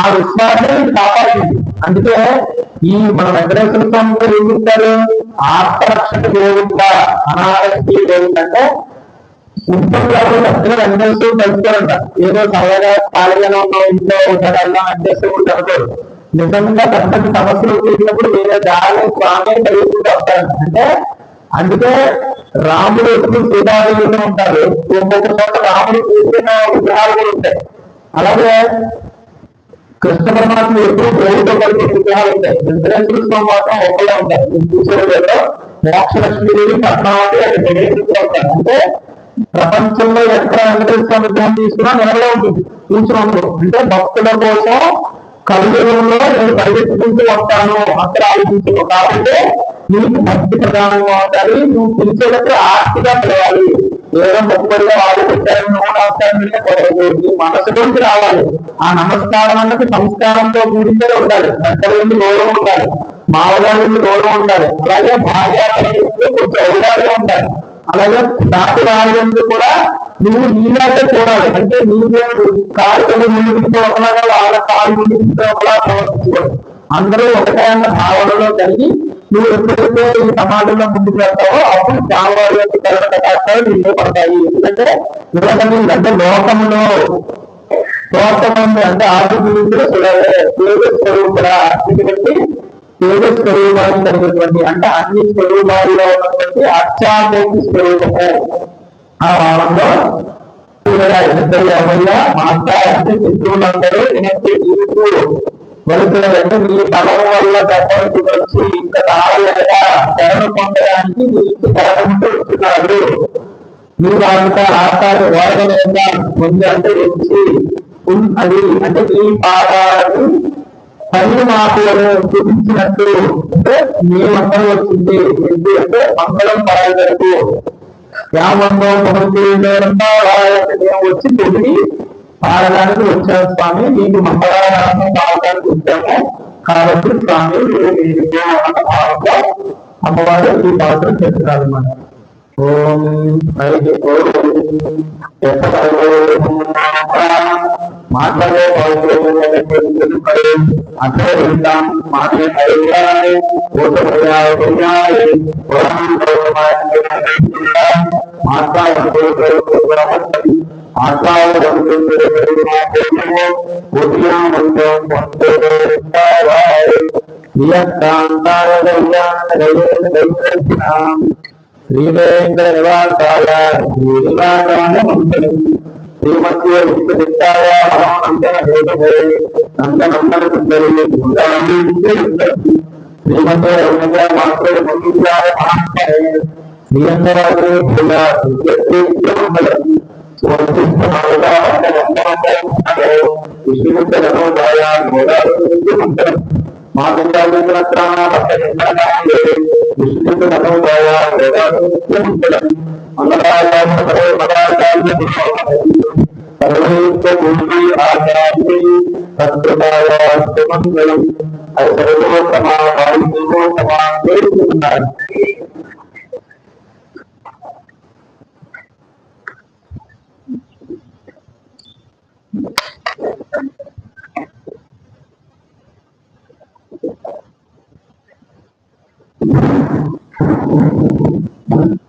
ఆ విశ్వాసాన్ని కాపాడింది. అందుకే ఈ మన వెంకటేశ్వర స్వామి గారు ఏం చెప్తారు, ఆత్మరక్షణ గోవింద అనారక్షి గోవింద అంటే ఇంట్లో భక్తులు వెంకటేశ్వరు కలుపుతారంట. ఏదో సరదాగా ఖాళీగా ఉన్న ఇంట్లో ఉంటారన్నా వెంకటేశ్వరు కలుపుతారు. నిజంగా పెద్ద సమస్యలు వచ్చినప్పుడు వేరే దారి స్వామి కలుగుతూ వస్తారంట. అంటే అందుకే రాముడు ఎప్పుడు సీతాదేవిలో ఉంటారు. ఒక్కొక్క చోట రాముడు కూర్చున్న విగ్రహాలు కూడా ఉంటాయి. అలాగే కృష్ణ పరమాత్మ ఎప్పుడు దేవుడితో కలిపి విగ్రహాలు ఉంటాయి. వెంకటేశ్వర స్వామి మాత్రం ఒకళ్ళే ఉంటారు. చూసేవాళ్ళు మోక్షలక్ష్మీదేవి పద్మావతి అక్కడ వెంకటేశ్వర ఉంటారు. అంటే ప్రపంచంలో ఎక్కడ వెంకటేశ్వర స్వామి విగ్రహం తీసుకున్నా నెలలో ఉంటుంది కూర్చోండి. అంటే భక్తుల కోసం కలియుగంలో నేను పరిగెత్తుకుంటూ వస్తాను అక్కడ ఆలోచించు. కాబట్టి నీకు భక్తి ప్రధానంగా ఉండాలి. నువ్వు పిలిచేటప్పుడు ఆర్తిగా పిలవాలి. ఏదో మొక్కుబడిగా వాళ్ళు పెట్టారు నువ్వు నమస్కారం నీ మనసు గురించి రావాలి. ఆ నమస్కారం అన్నది సంస్కారంతో కూడిందే ఉండాలి. ఎక్కడ నుండి గౌరవం ఉండాలి, మామగారి నుండి గౌరవం ఉండాలి. అలాగే భార్య కొంచెం అవగాహన ఉండాలి. అలాగే దాటి రాజు కూడా నువ్వు నీలాగే చూడాలి. అంటే నీకు కాలు కొన్ని ముందుకు ఒకలాగా వాళ్ళ కాలు ముందుకు ఒకలా ప్రవర్తించుకోవాలి. అందరూ ఒకటే అన్న భావనలో కలిగి నువ్వు ఎప్పుడైతే ఈ సమాజంలో ముందుకు వెళ్తావో అప్పుడు స్వామివారి యొక్క కరుణ కటాక్షాలు నిన్ను పడతాయి. ఎందుకంటే అంటే లోకంలో అంటే ఆర్థిక స్వరూపుడా ఎందుకంటే స్వరూపాన్ని కలిగినటువంటి అంటే అన్ని స్వరూపాల్లో ఉన్నటువంటి అక్షాదేవి స్వరూపము ఆ భావంలో మాట్లాడంటే శత్రువులందరూ వెళుతున్నారంటే మీ బలం వల్ల తప్పటి వచ్చి ఇంకా రాలేక శరణ పొందడానికి మీకు శరణంటూ వస్తున్నారు. మీరు అంత ఆకార ఓడలేక ముందు అంటే వచ్చి అది అంటే ఈ పాదాలను పని మాటలను చూపించినట్టు అంటే మీ మంగళం వచ్చింది. అంటే మంగళం పడగలకు వచ్చి తిరిగి పాడడానికి వచ్చాను స్వామి. మీకు మంగళవారం పాడడానికి వచ్చాము కాబట్టి స్వామి అన్న భావంలో అమ్మవారు ఈ పాత్ర చెప్తున్నారు అన్నమాట. ఓం మాటలో అక్కడ వెళ్తాం మాటలు శ్రీవేంద్ర నివాసాయ శ్రీమధ్య విశ్వవిద్యాలయ శ్రీమధ్య మాత్రం